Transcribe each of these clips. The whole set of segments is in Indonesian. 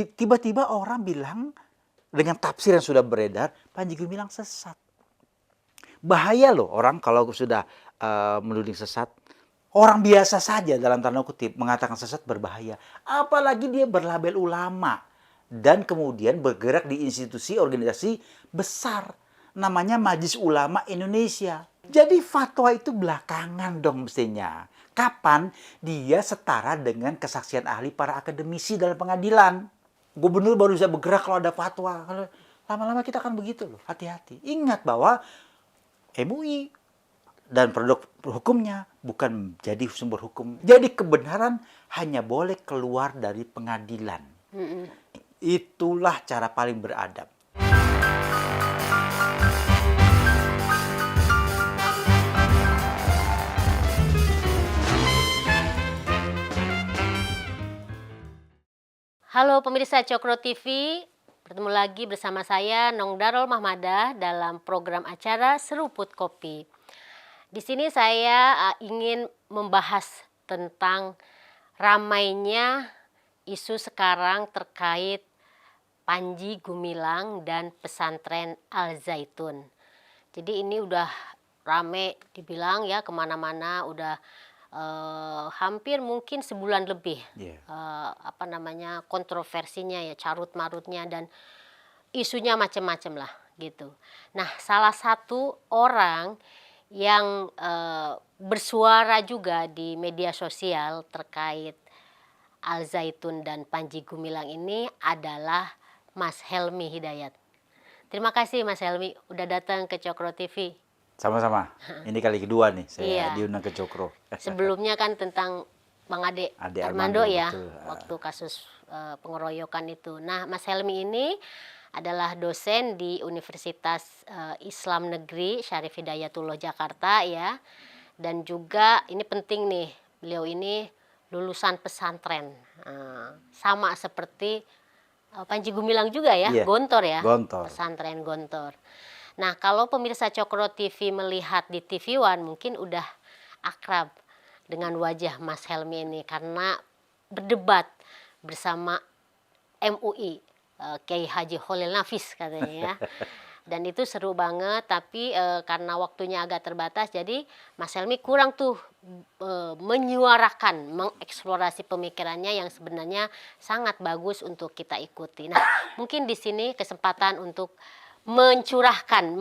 tiba-tiba orang bilang dengan tafsir yang sudah beredar, Panji Gumilang sesat. Bahaya loh orang kalau sudah menuding sesat. Orang biasa saja dalam tanda kutip mengatakan sesat berbahaya. Apalagi dia berlabel ulama. Dan kemudian bergerak di institusi organisasi besar. Namanya Majelis Ulama Indonesia. Jadi fatwa itu belakangan dong mestinya. Kapan dia setara dengan kesaksian ahli para akademisi dalam pengadilan. Gubernur baru bisa bergerak kalau ada fatwa. Lama-lama kita akan begitu loh. Hati-hati. Ingat bahwa MUI dan produk hukumnya bukan jadi sumber hukum. Jadi kebenaran hanya boleh keluar dari pengadilan. Itulah cara paling beradab. Halo pemirsa Cokro TV, bertemu lagi bersama saya Nong Darul Mahmadah dalam program acara Seruput Kopi. Di sini saya ingin membahas tentang ramainya isu sekarang terkait Panji Gumilang dan pesantren Al Zaitun. Jadi ini udah rame dibilang ya kemana-mana, udah hampir mungkin sebulan lebih kontroversinya ya, carut marutnya dan isunya macam-macam lah gitu. Nah, salah satu orang yang bersuara juga di media sosial terkait Al Zaitun dan Panji Gumilang ini adalah Mas Helmi Hidayat. Terima kasih Mas Helmi udah datang ke Cokro TV. Sama-sama. Ini kali kedua nih saya diundang ke Cokro. Sebelumnya kan tentang Bang Ade Armando ya, betul. Waktu kasus pengeroyokan itu. Nah, Mas Helmi ini adalah dosen di Universitas Islam Negeri Syarif Hidayatullah Jakarta ya. Dan juga ini penting nih, beliau ini lulusan pesantren. Sama seperti Panji Gumilang juga ya, Gontor ya. Gontor. Pesantren Gontor. Nah, kalau pemirsa Cokro TV melihat di TV One mungkin udah akrab dengan wajah Mas Helmi ini karena berdebat bersama MUI, Kiai Haji Khalil Nafis katanya ya. Dan itu seru banget, tapi karena waktunya agak terbatas jadi Mas Helmi kurang tuh menyuarakan, mengeksplorasi pemikirannya yang sebenarnya sangat bagus untuk kita ikuti. Nah, mungkin di sini kesempatan untuk mencurahkan,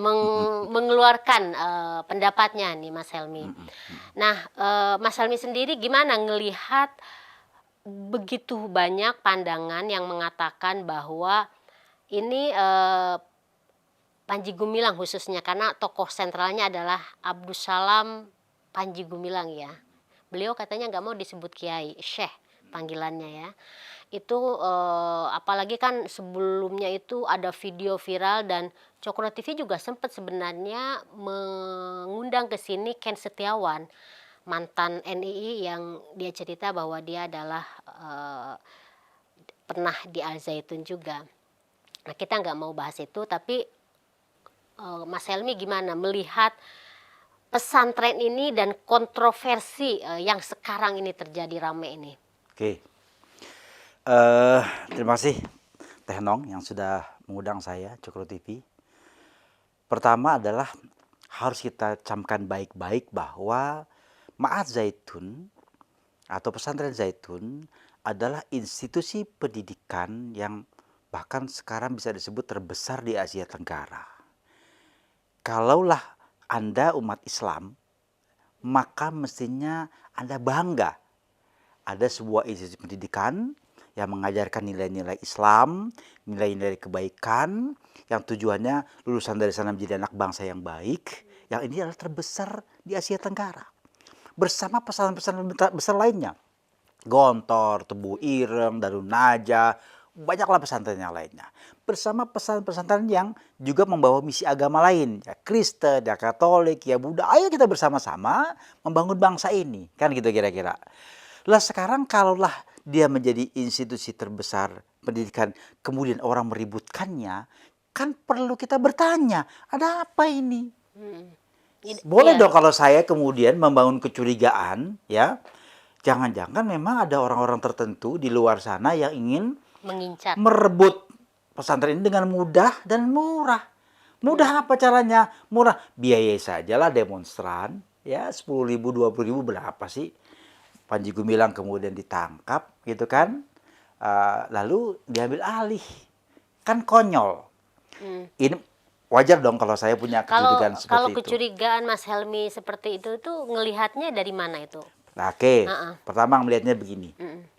mengeluarkan pendapatnya nih Mas Helmi. Nah, Mas Helmi sendiri gimana ngelihat begitu banyak pandangan yang mengatakan bahwa ini Panji Gumilang khususnya karena tokoh sentralnya adalah Abdus Salam Panji Gumilang ya. Beliau katanya nggak mau disebut Kiai, Syekh panggilannya ya. Itu apalagi kan sebelumnya itu ada video viral dan Cokro TV juga sempat sebenarnya mengundang ke sini Ken Setiawan, mantan NII yang dia cerita bahwa dia adalah pernah di Al Zaitun juga. Nah, kita nggak mau bahas itu, tapi Mas Helmi gimana melihat pesantren ini dan kontroversi yang sekarang ini terjadi rame ini? Oke. Terima kasih Teh Nong yang sudah mengundang saya Cokro TV. Pertama adalah harus kita camkan baik-baik bahwa Ma'had Zaitun atau pesantren Zaitun adalah institusi pendidikan yang bahkan sekarang bisa disebut terbesar di Asia Tenggara. Kalaulah Anda umat Islam, maka mestinya Anda bangga ada sebuah institusi pendidikan yang mengajarkan nilai-nilai Islam, nilai-nilai kebaikan, yang tujuannya lulusan dari sana menjadi anak bangsa yang baik, yang ini adalah terbesar di Asia Tenggara. Bersama pesantren-pesantren besar lainnya, Gontor, Tebu Ireng, Darun Najah, banyaklah pesantren yang lainnya. Bersama pesantren-pesantren yang juga membawa misi agama lain, ya Kristen, ya Katolik, ya Buddha. Ayo kita bersama-sama membangun bangsa ini, kan gitu kira-kira. Lah sekarang kalaulah dia menjadi institusi terbesar pendidikan, kemudian orang meributkannya, kan perlu kita bertanya, ada apa ini? Boleh dong kalau saya kemudian membangun kecurigaan, ya, jangan-jangan memang ada orang-orang tertentu di luar sana yang ingin Mengincar. merebut pesantren ini dengan mudah dan murah. Mudah apa caranya? Murah. Biaya sajalah demonstran, ya 10.000, 20.000 berapa sih? Panji Gumilang kemudian ditangkap, gitu kan? Lalu diambil alih. Kan konyol. Hmm. Ini wajar dong kalau saya punya Kalau kecurigaan kalau seperti itu. kecurigaan Mas Helmi seperti itu tuh ngelihatnya dari mana itu? Nah, oke, Heeh. pertama melihatnya begini. Mm-mm.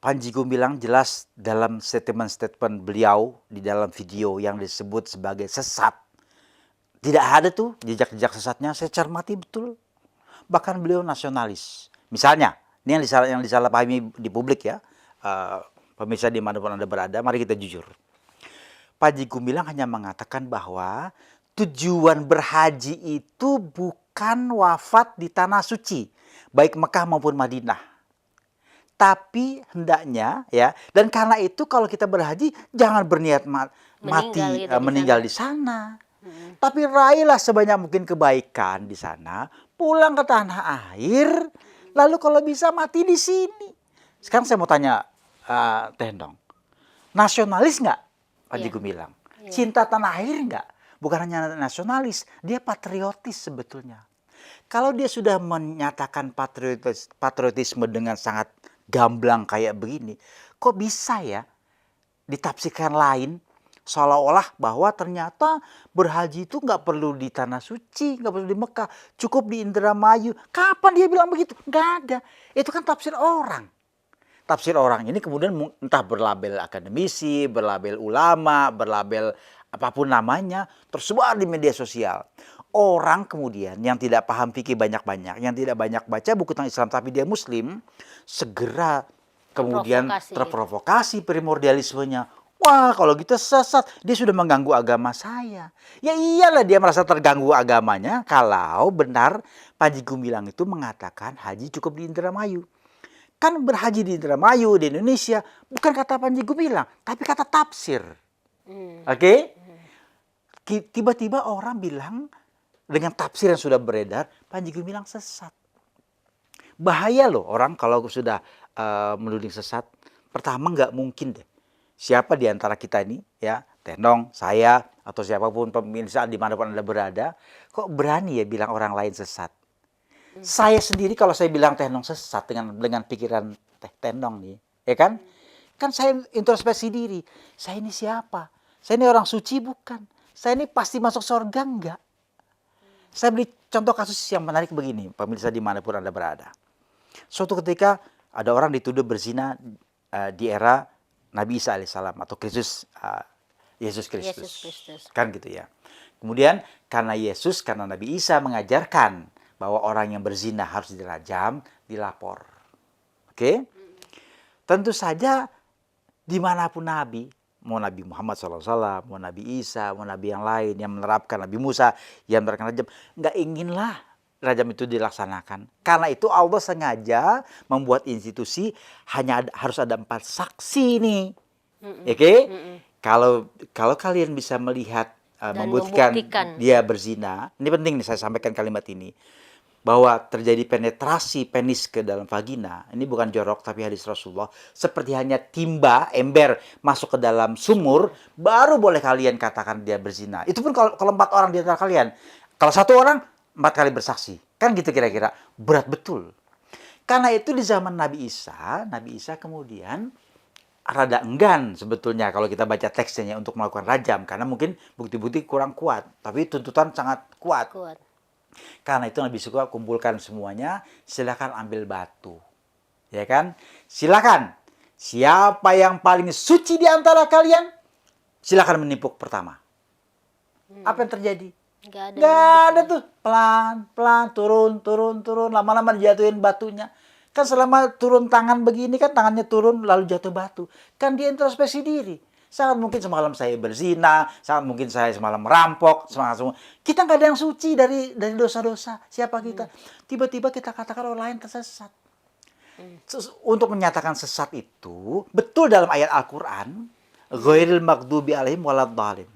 Panji Gumilang jelas dalam statement-statement beliau di dalam video yang disebut sebagai sesat. Tidak ada tuh jejak-jejak sesatnya, saya cermati betul. Bahkan beliau nasionalis. Misalnya, ini yang disalahpahami di publik ya. Pemirsa dimanapun Anda berada, mari kita jujur. Panji Gumilang hanya mengatakan bahwa tujuan berhaji itu bukan wafat di tanah suci, baik Mekah maupun Madinah. Tapi hendaknya ya, dan karena itu kalau kita berhaji jangan berniat Meninggal mati gitu di meninggal sana. di sana. Tapi raihlah sebanyak mungkin kebaikan di sana, pulang ke tanah air, lalu kalau bisa mati di sini. Sekarang saya mau tanya Teh Endong, nasionalis nggak Panji Iya. Gumilang? Iya. Cinta tanah air nggak? Bukan hanya nasionalis, dia patriotis sebetulnya. Kalau dia sudah menyatakan patriotisme dengan sangat gamblang kayak begini, kok bisa ya ditafsirkan lain seolah-olah bahwa ternyata berhaji itu nggak perlu di tanah suci, nggak perlu di Mekah, cukup di Indramayu. Kapan dia bilang begitu? Nggak ada. Itu kan tafsir orang. Tafsir orang ini kemudian entah berlabel akademisi, berlabel ulama, berlabel apapun namanya, tersebar di media sosial. Orang kemudian yang tidak paham fikih banyak-banyak, yang tidak banyak baca buku tentang Islam tapi dia muslim, segera kemudian terprovokasi primordialismenya. Wah, kalau gitu sesat, dia sudah mengganggu agama saya. Ya iyalah dia merasa terganggu agamanya kalau benar Panji Gumilang itu mengatakan haji cukup di Indramayu. Kan berhaji di Indramayu, di Indonesia, bukan kata Panji Gumilang, tapi kata tafsir. Oke? Tiba-tiba orang bilang, dengan tafsir yang sudah beredar, Panji Gumilang sesat. Bahaya loh orang kalau sudah menuding sesat. Pertama nggak mungkin deh. Siapa di antara kita ini, ya, Teh Endong, saya, atau siapapun pemirsa dimanapun Anda berada, kok berani ya bilang orang lain sesat? Saya sendiri kalau saya bilang Teh Endong sesat dengan pikiran Teh Endong nih, ya kan? Kan saya introspeksi diri. Saya ini siapa? Saya ini orang suci bukan? Saya ini pasti masuk surga enggak? Saya beri contoh kasus yang menarik begini, pemirsa dimanapun Anda berada. Suatu ketika ada orang dituduh berzina di era Nabi Isa alaihissalam atau Yesus Kristus. Kan gitu ya. Kemudian karena Nabi Isa mengajarkan bahwa orang yang berzina harus dirajam, dilapor. Oke? Tentu saja dimanapun Nabi, mau Nabi Muhammad SAW, mau Nabi Isa, mau Nabi yang lain yang menerapkan, Nabi Musa yang menerapkan rajam, nggak inginlah rajam itu dilaksanakan. Karena itu Allah sengaja membuat institusi harus ada 4 saksi nih. Oke? Kalau kalian bisa melihat membuktikan dia berzina, ini penting nih saya sampaikan kalimat ini. Bahwa terjadi penetrasi penis ke dalam vagina, ini bukan jorok tapi hadis Rasulullah, seperti hanya timba, ember masuk ke dalam sumur, baru boleh kalian katakan dia berzina. Itu pun kalau 4 orang di antara kalian. Kalau 1 orang, 4 kali bersaksi. Kan gitu kira-kira. Berat betul. Karena itu di zaman Nabi Isa kemudian rada enggan sebetulnya kalau kita baca teksnya untuk melakukan rajam. Karena mungkin bukti-bukti kurang kuat. Tapi tuntutan sangat kuat. Karena itu Nabi suka kumpulkan semuanya, silakan ambil batu. Ya kan? Silakan. Siapa yang paling suci di antara kalian, silakan menimpuk pertama. Apa yang terjadi? Gak ada tuh. Pelan-pelan, turun. Lama-lama dijatuhin batunya. Kan selama turun tangan begini kan tangannya turun lalu jatuh batu. Kan dia introspeksi diri. Sangat mungkin semalam saya berzina, sangat mungkin saya semalam merampok, kita nggak ada yang suci dari dosa-dosa. Siapa kita? Tiba-tiba kita katakan orang lain tersesat. Untuk menyatakan sesat itu, betul dalam ayat Al-Quran, ghairil maghdubi alaihim waladhdallin.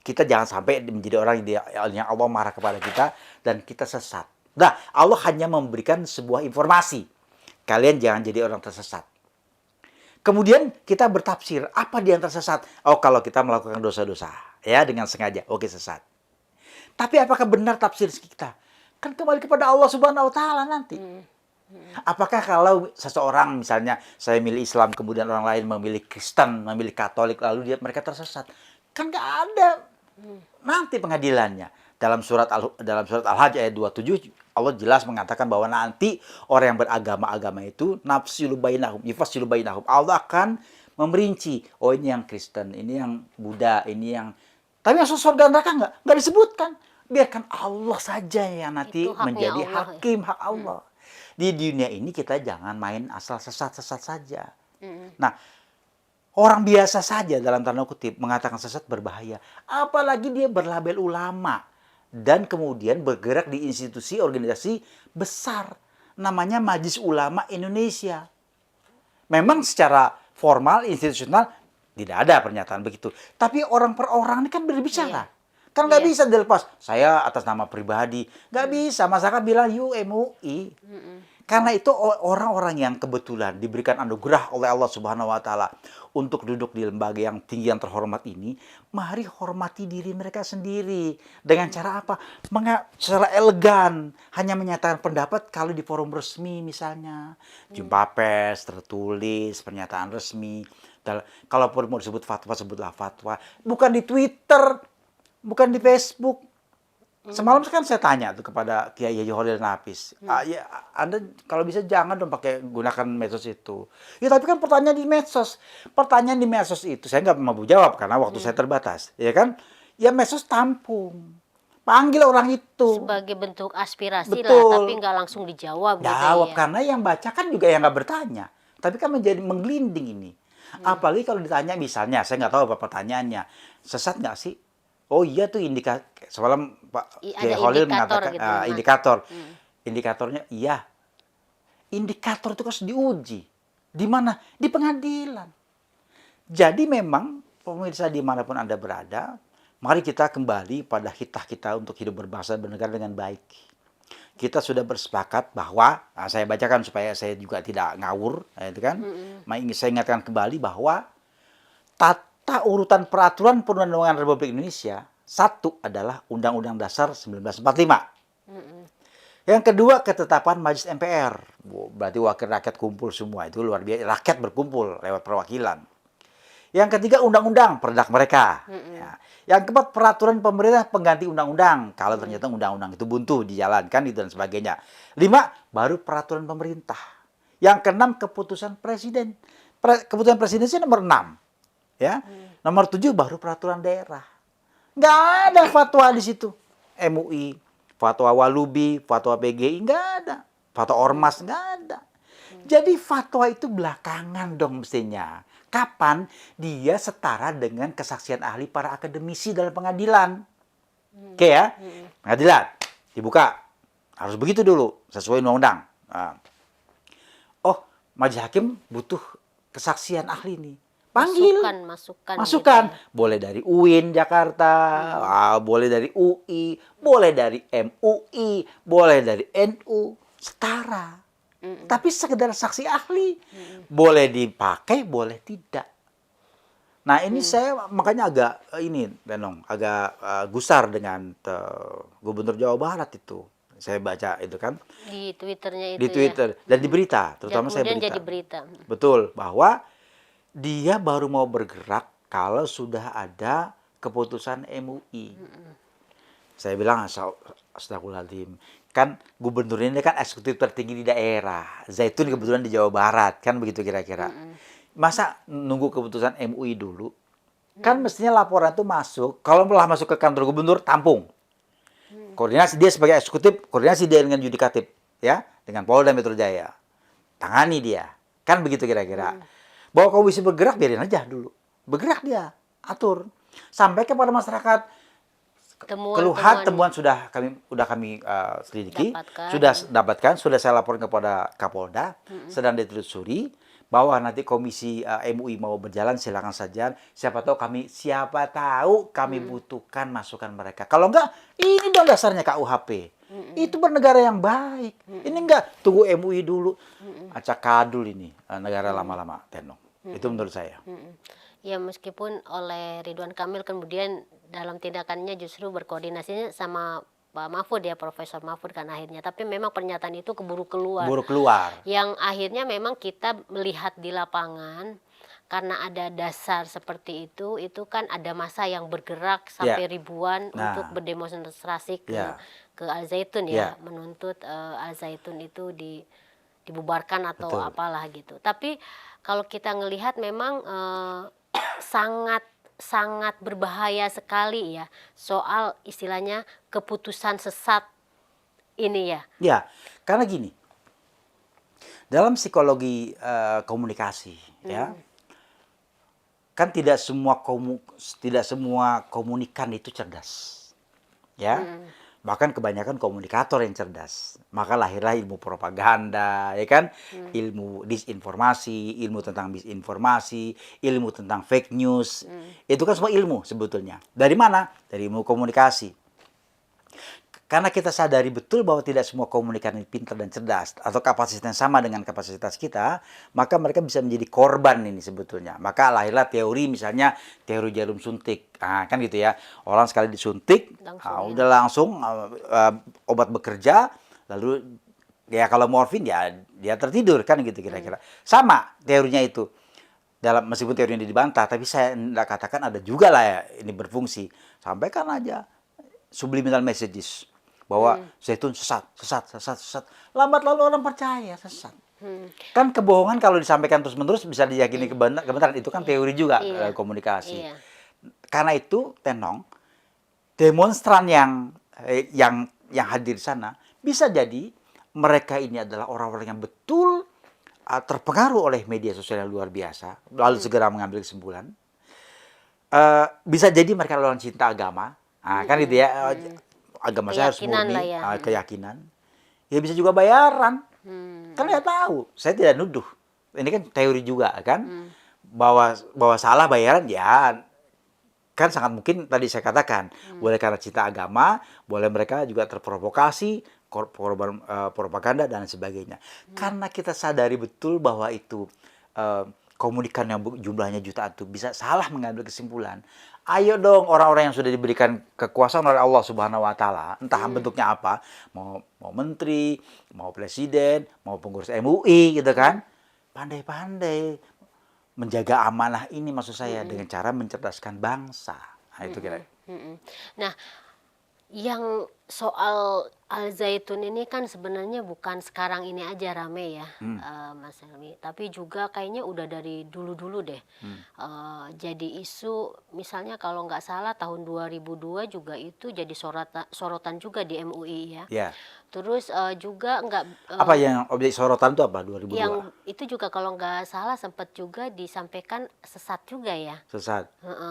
Kita jangan sampai menjadi orang yang Allah marah kepada kita dan kita sesat. Nah, Allah hanya memberikan sebuah informasi. Kalian jangan jadi orang tersesat. Kemudian kita bertafsir, apa di antara sesat? Oh, kalau kita melakukan dosa-dosa, ya dengan sengaja, oke sesat. Tapi apakah benar tafsir kita? Kan kembali kepada Allah Subhanahu wa taala nanti. Apakah kalau seseorang misalnya saya milih Islam kemudian orang lain memilih Kristen, memilih Katolik lalu mereka tersesat? Kan nggak ada nanti pengadilannya. Dalam surat Al-Hajj ayat 27 Allah jelas mengatakan bahwa nanti orang yang beragama-agama itu nafsilu bainahum, yufassilu bainahum. Allah akan memerinci, oh ini yang Kristen, ini yang Buddha, ini yang tapi yang surga neraka nggak disebutkan. Biarkan Allah saja yang nanti Itu haknya menjadi Allah, ya. hakim, hak Allah. Di dunia ini kita jangan main asal sesat-sesat saja. Nah, orang biasa saja dalam tanda kutip mengatakan sesat berbahaya. Apalagi dia berlabel ulama dan kemudian bergerak di institusi organisasi besar. Namanya Majelis Ulama Indonesia. Memang secara formal, institusional tidak ada pernyataan begitu. Tapi orang per orang ini kan berbicara. Iya. Kan nggak Iya. bisa dilepas. Saya atas nama pribadi. Nggak bisa. Masyarakat bilang, you MUI. Karena itu orang-orang yang kebetulan diberikan anugerah oleh Allah Subhanahu wa taala untuk duduk di lembaga yang tinggi yang terhormat ini, mari hormati diri mereka sendiri. Dengan cara apa? Secara elegan, hanya menyatakan pendapat kalau di forum resmi misalnya. Jumpa pers, tertulis, pernyataan resmi. Kalaupun mau disebut fatwa, sebutlah fatwa. Bukan di Twitter, bukan di Facebook. Semalam kan saya tanya tuh kepada Kiai Haji Holil Nafis, ya Anda kalau bisa jangan dong gunakan medsos itu. Ya tapi kan pertanyaan di medsos itu saya nggak mampu jawab karena waktu saya terbatas, ya kan? Ya medsos tampung, panggil orang itu. Sebagai bentuk aspirasi lah, Betul. tapi nggak langsung dijawab gitu Jawab ya. karena yang baca kan juga yang nggak bertanya, tapi kan menjadi menggelinding ini. Apalagi kalau ditanya misalnya, saya nggak tahu apa pertanyaannya, sesat nggak sih? Oh iya tuh indikator. Semalam Pak Kiai Ada Holil indikator mengatakan gitu, Mas. indikator. Indikatornya iya. Indikator itu harus diuji. Di mana? Di pengadilan. Jadi memang pemirsa dimanapun Anda berada, mari kita kembali pada hitah kita untuk hidup berbangsa dan bernegara dengan baik. Kita sudah bersepakat bahwa, saya bacakan supaya saya juga tidak ngawur, itu kan. Saya ingatkan kembali bahwa tata urutan peraturan perundang-undangan Republik Indonesia, satu adalah Undang-Undang Dasar 1945. Yang kedua, ketetapan Majelis MPR. Berarti wakil rakyat kumpul semua. Itu luar biasa. Rakyat berkumpul lewat perwakilan. Yang ketiga, undang-undang, perdak mereka. Ya. Yang keempat, peraturan pemerintah pengganti undang-undang. Kalau ternyata undang-undang itu buntu, dijalankan, itu dan sebagainya. 5, baru peraturan pemerintah. Yang keenam, keputusan presiden. Keputusan presiden itu nomor 6. Ya. Nomor 7, baru peraturan daerah. Nggak ada fatwa di situ. MUI, fatwa Walubi, fatwa PGI, nggak ada. Fatwa Ormas, nggak ada. Jadi fatwa itu belakangan dong mestinya. Kapan dia setara dengan kesaksian ahli para akademisi dalam pengadilan. Oke ya, pengadilan dibuka. Harus begitu dulu, sesuai undang-undang. Nah. Oh, majelis hakim butuh kesaksian ahli nih. Panggil. Masukan. Masukan. Gitu ya. Boleh dari UIN Jakarta, boleh dari UI, boleh dari MUI, boleh dari NU, setara. Tapi sekedar saksi ahli. Boleh dipakai, boleh tidak. Nah ini saya makanya agak agak gusar dengan Gubernur Jawa Barat itu. Saya baca itu kan. Di Twitternya itu Di Twitter. Dan di berita, terutama saya kemudian berita. jadi berita. Betul, bahwa dia baru mau bergerak kalau sudah ada keputusan MUI. Saya bilang, astagfirullahaladzim. Kan gubernur ini kan eksekutif tertinggi di daerah. Zaitun kebetulan di Jawa Barat. Kan begitu kira-kira. Masa nunggu keputusan MUI dulu? Kan mestinya laporan itu masuk. Kalau telah masuk ke kantor gubernur, tampung. Koordinasi dia sebagai eksekutif, koordinasi dia dengan yudikatif. Ya, dengan Polda Metro Jaya. Tangani dia. Kan begitu kira-kira. Bahwa komisi bergerak, biarin aja dulu. Bergerak dia, atur. Sampai kepada masyarakat, temuan sudah kami selidiki, sudah saya laporkan kepada Kapolda, sedang ditelusuri, bahwa nanti komisi MUI mau berjalan silakan saja. Siapa tahu kami butuhkan masukan mereka. Kalau enggak, ini dong dasarnya KUHP. Itu bernegara yang baik. Ini enggak tunggu MUI dulu. Acak kadul ini negara lama-lama, Tenong. Itu menurut saya. Ya meskipun oleh Ridwan Kamil kemudian dalam tindakannya justru berkoordinasinya sama Pak Mahfud ya, Profesor Mahfud kan akhirnya. Tapi memang pernyataan itu keburu keluar. Baru keluar. Yang akhirnya memang kita melihat di lapangan karena ada dasar seperti itu kan ada massa yang bergerak Ya. sampai ribuan untuk Nah, berdemonstrasi ya, ke Al Zaitun ya, ya, menuntut Al Zaitun itu dibubarkan atau betul. apalah gitu. Tapi kalau kita ngelihat memang sangat sangat berbahaya sekali ya soal istilahnya keputusan sesat ini ya. Ya, karena gini, dalam psikologi komunikasi, ya, kan tidak semua komunikan itu cerdas, ya. Bahkan kebanyakan komunikator yang cerdas. Maka lahirlah ilmu propaganda, ya kan? Ilmu disinformasi, ilmu tentang misinformasi, ilmu tentang fake news. Itu kan semua ilmu sebetulnya. Dari mana? Dari ilmu komunikasi. Karena kita sadari betul bahwa tidak semua komunikan ini pintar dan cerdas atau kapasitasnya sama dengan kapasitas kita, maka mereka bisa menjadi korban ini sebetulnya. Maka lahirlah teori misalnya teori jarum suntik. Nah, kan gitu ya. Orang sekali disuntik, udah langsung obat bekerja, lalu ya kalau morfin ya dia tertidur kan gitu kira-kira. Sama teorinya itu. Meskipun teorinya dibantah, tapi saya tidak katakan ada juga lah ya ini berfungsi. Sampaikan aja subliminal messages bahwa zaitun sesat. Lambat lalu orang percaya sesat. Kan kebohongan kalau disampaikan terus-menerus bisa diyakini kebenaran. Itu kan teori juga komunikasi. Karena itu, Tenong, demonstran yang hadir di sana bisa jadi mereka ini adalah orang-orang yang betul terpengaruh oleh media sosial yang luar biasa, lalu segera mengambil kesimpulan. Bisa jadi mereka orang cinta agama. Kan gitu ya, agama saya harus Keyakinan murni, lah ya. keyakinan. Ya bisa juga bayaran. Kan nggak tahu. Saya tidak nuduh. Ini kan teori juga kan. Bahwa salah bayaran ya kan sangat mungkin tadi saya katakan. Boleh karena cinta agama, boleh mereka juga terprovokasi, korban propaganda dan sebagainya. Karena kita sadari betul bahwa itu komunikan yang jumlahnya jutaan itu bisa salah mengambil kesimpulan. Ayo dong orang-orang yang sudah diberikan kekuasaan oleh Allah Subhanahu wa taala, entah bentuknya apa, mau menteri, mau presiden, mau pengurus MUI gitu kan. Pandai-pandai menjaga amanah ini maksud saya dengan cara mencerdaskan bangsa. Nah, itu kira. Nah, yang soal Al Zaitun ini kan sebenarnya bukan sekarang ini aja rame ya, Mas Helmi. Tapi juga kayaknya udah dari dulu-dulu deh. Jadi isu, misalnya kalau nggak salah tahun 2002 juga itu jadi sorotan juga di MUI ya. Ya. Terus juga nggak Apa yang objek sorotan itu apa 2002? yang itu juga kalau nggak salah sempat juga disampaikan sesat juga ya. Sesat.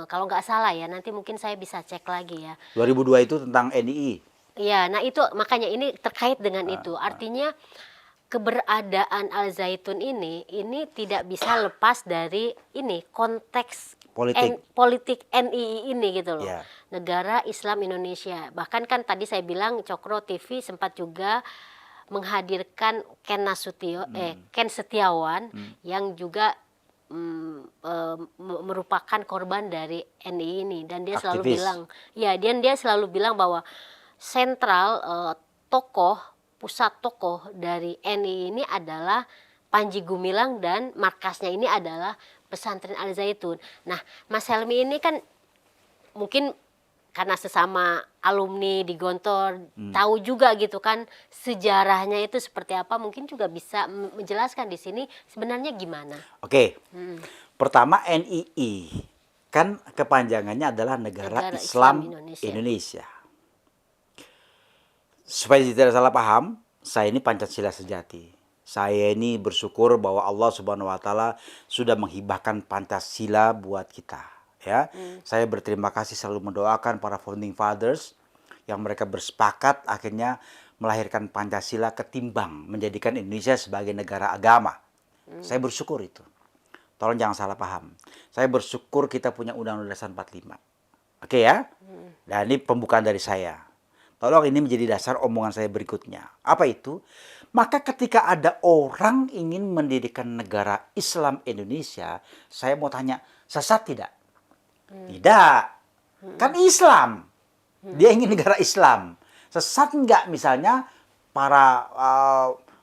Kalau nggak salah ya, nanti mungkin saya bisa cek lagi ya. 2002 itu tentang NII. Iya, nah itu makanya ini terkait dengan itu. Artinya keberadaan Al Zaitun ini tidak bisa lepas dari ini konteks Politik. politik NII ini gitu loh. Ya. Negara Islam Indonesia. Bahkan kan tadi saya bilang Cokro TV sempat juga menghadirkan Ken Setiawan yang juga merupakan korban dari NII ini, dan dia selalu Aktivis. bilang, ya dia selalu bilang bahwa sentral pusat tokoh dari NII ini adalah Panji Gumilang dan markasnya ini adalah pesantren Al Zaitun. Nah, Mas Helmi ini kan mungkin karena sesama alumni di Gontor, tahu juga gitu kan sejarahnya itu seperti apa, mungkin juga bisa menjelaskan di sini sebenarnya gimana. Oke. Pertama NII kan kepanjangannya adalah Negara Islam Indonesia. Supaya tidak salah paham, saya ini Pancasila sejati. Saya ini bersyukur bahwa Allah Subhanahu wa taala sudah menghibahkan Pancasila buat kita, ya. Saya berterima kasih selalu mendoakan para founding fathers yang mereka bersepakat akhirnya melahirkan Pancasila ketimbang menjadikan Indonesia sebagai negara agama. Saya bersyukur itu. Tolong jangan salah paham. Saya bersyukur kita punya Undang-Undang Dasar 45. Oke ya? Dan ini pembukaan dari saya. Tolong ini menjadi dasar omongan saya berikutnya. Apa itu? Maka ketika ada orang ingin mendirikan negara Islam Indonesia, saya mau tanya, sesat tidak? Tidak. Kan Islam. Dia ingin negara Islam. Sesat enggak misalnya para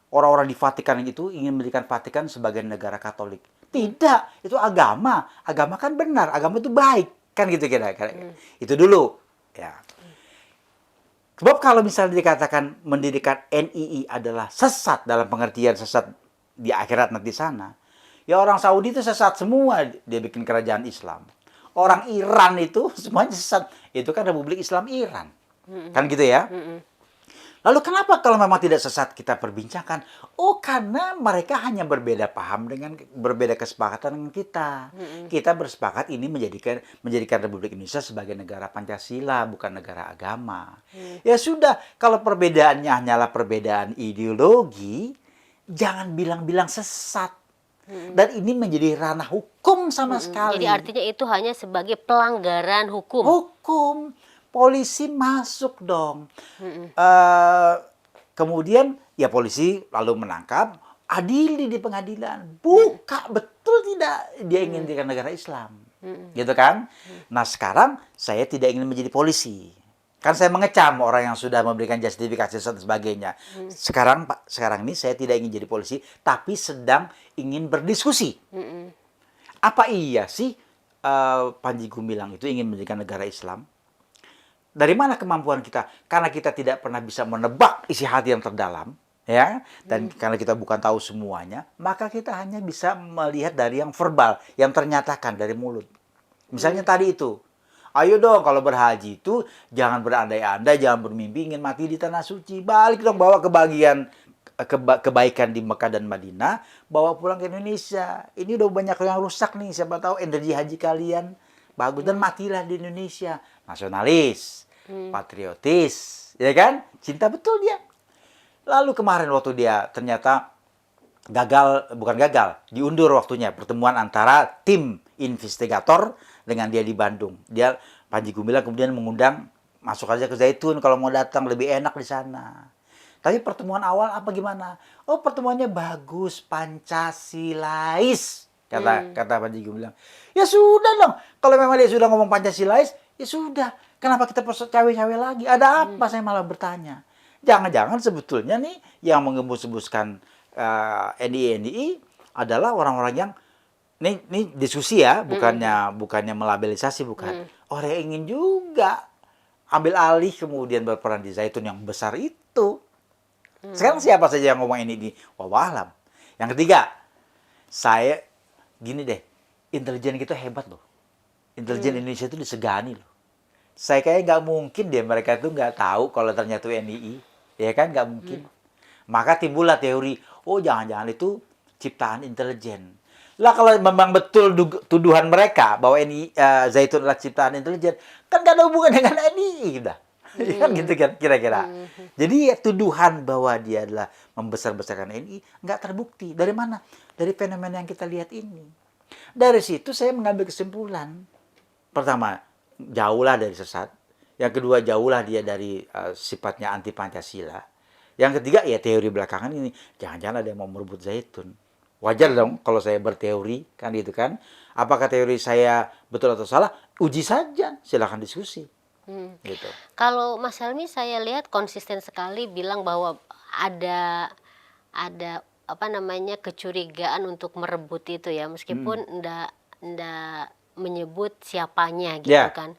orang-orang di Vatikan itu ingin mendirikan Vatikan sebagai negara Katolik? Tidak. Itu agama. Agama kan benar. Agama itu baik. Kan gitu kira-kira. Itu dulu. Ya. Sebab kalau misalnya dikatakan mendirikan NII adalah sesat dalam pengertian sesat di akhirat nanti sana, ya orang Saudi itu sesat semua, dia bikin kerajaan Islam. Orang Iran itu semuanya sesat. Itu kan Republik Islam Iran. Kan gitu ya? Lalu kenapa kalau memang tidak sesat kita perbincangkan? Oh, karena mereka hanya berbeda paham dengan berbeda kesepakatan dengan kita. Kita bersepakat ini menjadikan Republik Indonesia sebagai negara Pancasila, bukan negara agama. Ya sudah, kalau perbedaannya hanyalah perbedaan ideologi, jangan bilang-bilang sesat. Dan ini menjadi ranah hukum sama sekali. Jadi artinya itu hanya sebagai pelanggaran hukum. Hukum. Polisi masuk dong. Kemudian ya polisi lalu menangkap, adili di pengadilan. Buka betul tidak dia ingin menjadikan negara Islam. Gitu kan? Nah sekarang saya tidak ingin menjadi polisi. Kan saya mengecam orang yang sudah memberikan justifikasi dan sebagainya. Sekarang ini saya tidak ingin jadi polisi, tapi sedang ingin berdiskusi. Apa iya sih Panji Gumilang itu ingin menjadikan negara Islam? Dari mana kemampuan kita? Karena kita tidak pernah bisa menebak isi hati yang terdalam, ya. Dan karena kita bukan tahu semuanya, maka kita hanya bisa melihat dari yang verbal, yang ternyatakan dari mulut. Misalnya tadi itu, ayo dong kalau berhaji itu jangan berandai-andai, jangan bermimpi ingin mati di tanah suci. Balik dong, bawa kebahagiaan, kebaikan di Mekah dan Madinah, bawa pulang ke Indonesia. Ini udah banyak yang rusak nih, siapa tahu energi haji kalian bagus dan matilah di Indonesia. Nasionalis, patriotis, ya kan? Cinta betul dia. Lalu kemarin waktu dia ternyata bukan gagal, diundur waktunya pertemuan antara tim investigator dengan dia di Bandung. Panji Gumilang kemudian mengundang, masuk aja ke Zaitun kalau mau datang, lebih enak di sana. Tapi pertemuan awal apa gimana? Oh, pertemuannya bagus, Pancasilais, kata Panji Gumilang. Ya sudah dong, kalau memang dia sudah ngomong Pancasilais, ya sudah. Kenapa kita cawe-cawe lagi? Ada apa? Saya malah bertanya. Jangan-jangan sebetulnya nih yang mengembus-embuskan NII adalah orang-orang yang ini diskusi ya, bukannya melabelisasi, bukan. Orang yang ingin juga ambil alih kemudian berperan di Zaitun yang besar itu. Sekarang siapa saja yang ngomong ini? Wallahualam. Yang ketiga, saya gini deh, intelijen kita hebat loh. Intelijen Indonesia itu disegani loh. Saya kayaknya nggak mungkin deh mereka itu nggak tahu kalau ternyata NII. Ya kan, nggak mungkin. Maka timbullah teori, oh jangan-jangan itu ciptaan intelijen. Lah kalau memang betul tuduhan mereka bahwa Zaitun adalah ciptaan intelijen, kan nggak ada hubungan dengan NII dah. Kan gitu kan kira-kira. Jadi ya, tuduhan bahwa dia adalah membesar-besarkan NII nggak terbukti. Dari mana? Dari fenomena yang kita lihat ini. Dari situ saya mengambil kesimpulan. Pertama, jauhlah dari sesat. Yang kedua, jauhlah dia dari sifatnya anti Pancasila. Yang ketiga, ya teori belakangan ini. Jangan-jangan ada yang mau merebut Zaitun. Wajar dong kalau saya berteori, kan gitu kan. Apakah teori saya betul atau salah? Uji saja, silakan diskusi. Gitu. Kalau Mas Helmi saya lihat konsisten sekali bilang bahwa ada apa namanya kecurigaan untuk merebut itu ya, meskipun ndak menyebut siapanya gitu kan.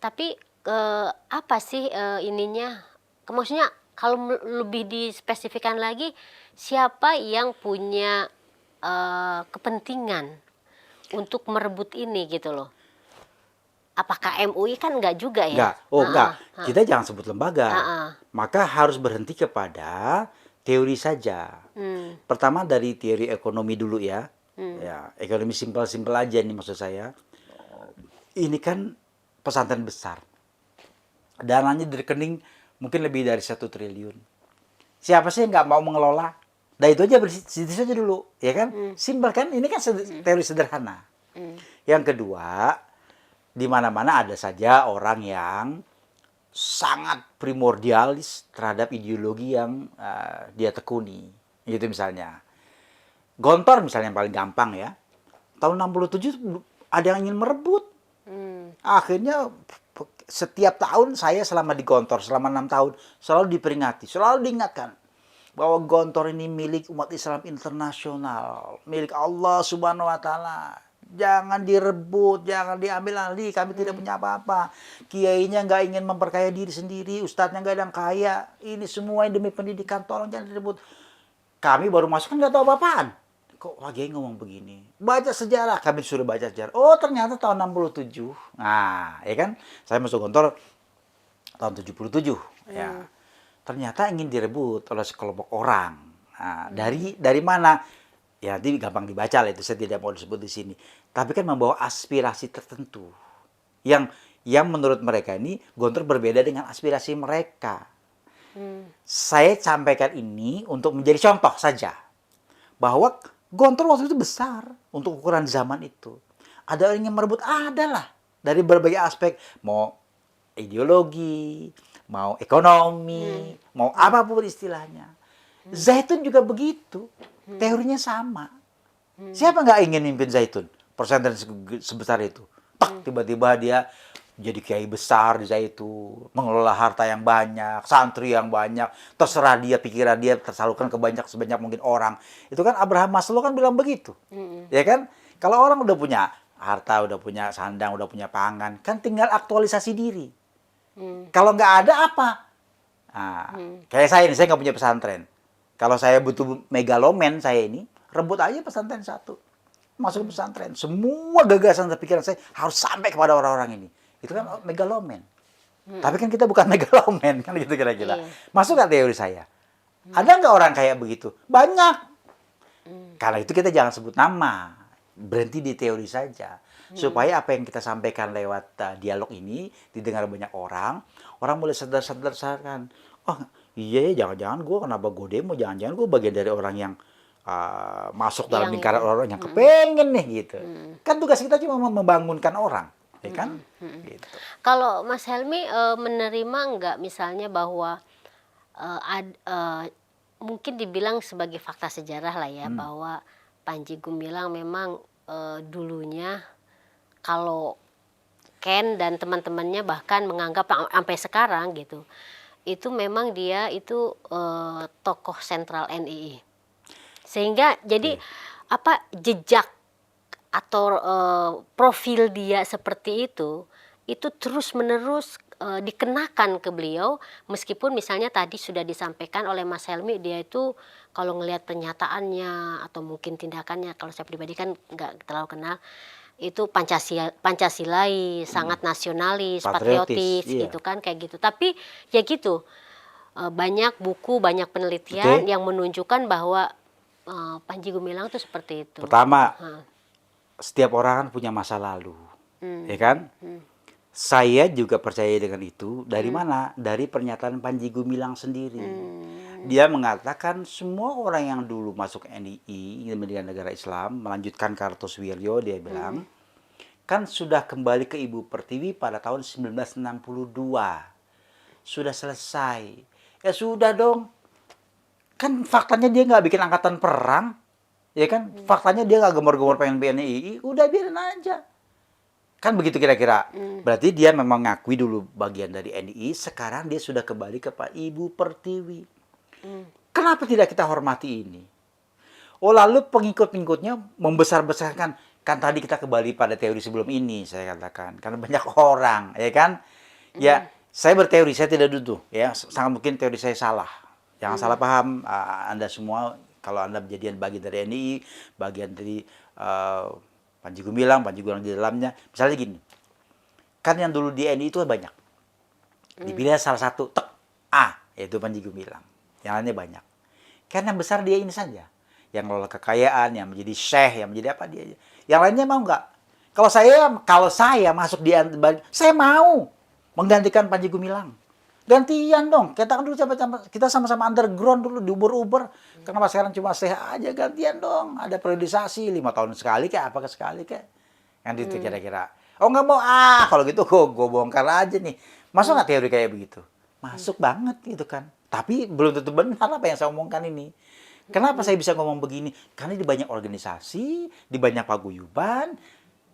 Tapi apa sih ininya? Maksudnya kalau lebih dispesifikan lagi, siapa yang punya kepentingan untuk merebut ini gitu loh? Apakah MUI? Kan enggak juga ya? Enggak. Kita jangan sebut lembaga. Maka harus berhenti kepada teori saja. Pertama dari teori ekonomi dulu ya. Ya, ekonomi simpel-simpel aja nih maksud saya. Ini kan pesantren besar. Dananya di rekening mungkin lebih dari 1 triliun. Siapa sih yang nggak mau mengelola? Nah itu aja situ saja dulu, ya kan? Simpel kan? Ini kan teori sederhana. Yang kedua, di mana-mana ada saja orang yang sangat primordialis terhadap ideologi yang dia tekuni. Gitu misalnya. Gontor misalnya yang paling gampang ya. Tahun 67 ada yang ingin merebut. Akhirnya setiap tahun saya selama di Gontor, selama 6 tahun, selalu diperingati, selalu diingatkan bahwa Gontor ini milik umat Islam internasional, milik Allah Subhanahu wa Ta'ala. Jangan direbut, jangan diambil alih. Kami tidak punya apa-apa. Kiainya nggak ingin memperkaya diri sendiri, ustadznya nggak ada yang kaya. Ini semua demi pendidikan, tolong jangan direbut. Kami baru masuk kan nggak tahu apa-apaan. Kok Pak Kiai ngomong begini? Baca sejarah, kami suruh baca sejarah. Oh ternyata tahun 67. Nah, ya kan? Saya masuk Gontor tahun 77. Ya. Ternyata ingin direbut oleh sekelompok orang. Nah, dari mana? Ya, nanti gampang dibaca lah itu, saya tidak mau disebut di sini. Tapi kan membawa aspirasi tertentu. Yang menurut mereka ini Gontor berbeda dengan aspirasi mereka. Saya sampaikan ini untuk menjadi contoh saja. Bahwa Gontor waktu itu besar untuk ukuran zaman itu. Ada orang yang merebut, adalah dari berbagai aspek. Mau ideologi, mau ekonomi, mau apapun istilahnya. Zaitun juga begitu. Teorinya sama. Siapa nggak ingin mimpin Zaitun? Persentase sebesar itu. Tak, tiba-tiba dia jadi kiai besar di Zaitun. Mengelola harta yang banyak, santri yang banyak. Terserah dia, pikiran dia tersalurkan ke sebanyak mungkin orang. Itu kan Abraham Maslow kan bilang begitu. Ya kan? Kalau orang udah punya harta, udah punya sandang, udah punya pangan, kan tinggal aktualisasi diri. Kalau nggak ada apa? Nah, kayak saya ini, saya nggak punya pesantren. Kalau saya butuh megalomen saya ini, rebut aja pesantren satu. Masuk ke pesantren. Semua gagasan dan pikiran saya harus sampai kepada orang-orang ini. Itu kan megalomen. Tapi kan kita bukan megalomen, kan gitu kira-kira. Masuk nggak teori saya? Ada nggak orang kayak begitu? Banyak. Karena itu kita jangan sebut nama. Berhenti di teori saja. Supaya apa yang kita sampaikan lewat dialog ini didengar banyak orang mulai sadar-sadarkan. Oh iya ya, jangan-jangan gue kenapa gue demo, jangan-jangan gue bagian dari orang yang masuk dalam lingkaran orang yang kepengen nih gitu. Kan tugas kita cuma membangunkan orang, ya kan? Gitu. Kalau Mas Helmi menerima nggak misalnya bahwa mungkin dibilang sebagai fakta sejarah lah ya, bahwa Panji Gumilang memang dulunya kalau Ken dan teman-temannya bahkan menganggap sampai sekarang gitu, itu memang dia itu tokoh sentral NII. Sehingga jadi apa jejak atau profil dia seperti itu terus-menerus dikenakan ke beliau, meskipun misalnya tadi sudah disampaikan oleh Mas Helmi, dia itu kalau ngelihat pernyataannya atau mungkin tindakannya, kalau saya pribadi kan nggak terlalu kenal, itu Pancasilais, sangat nasionalis, patriotis gitu kan, kayak gitu. Tapi ya gitu, banyak buku, banyak penelitian yang menunjukkan bahwa Panji Gumilang itu seperti itu. Pertama, setiap orang kan punya masa lalu, ya kan? Saya juga percaya dengan itu. Dari mana? Dari pernyataan Panji Gumilang sendiri. Dia mengatakan semua orang yang dulu masuk NII, ingin mendirikan negara Islam, melanjutkan Kartosuwiryo, dia bilang, kan sudah kembali ke Ibu Pertiwi pada tahun 1962. Sudah selesai. Ya sudah dong. Kan faktanya dia nggak bikin angkatan perang. Ya kan? Faktanya dia nggak gemar-gemar pengen NII. Udah biarin aja. Kan begitu kira-kira. Berarti dia memang ngakui dulu bagian dari NII, sekarang dia sudah kembali ke Pak Ibu Pertiwi. Kenapa tidak kita hormati ini? Oh lalu pengikut-pengikutnya membesar-besarkan. Kan tadi kita kembali pada teori sebelum ini, saya katakan. Karena banyak orang, ya kan? Ya, saya berteori, saya tidak duduk. Ya, sangat mungkin teori saya salah. Jangan salah paham, Anda semua, kalau Anda bagian dari NII, bagian dari Panji Gumilang di dalamnya. Misalnya gini, kan yang dulu di NII itu banyak. Dipilih salah satu, yaitu Panji Gumilang. Yang lainnya banyak. Kan yang besar dia ini saja. Yang ngelola kekayaan, yang menjadi syekh, yang menjadi apa dia. Yang lainnya mau nggak? Kalau saya masuk di saya mau menggantikan Panji Gumilang. Gantian dong. Kita kan dulu kita sama-sama underground dulu di Uber. Kenapa sekarang cuma sehat aja? Gantian dong. Ada periodisasi 5 tahun sekali kayak apa sekali kayak. Kan itu kira-kira. Oh nggak mau, kalau gitu gue bongkar aja nih. Masuk nggak teori kayak begitu? Masuk banget gitu kan. Tapi belum tentu benar apa yang saya omongkan ini. Kenapa saya bisa ngomong begini? Karena di banyak organisasi, di banyak paguyuban,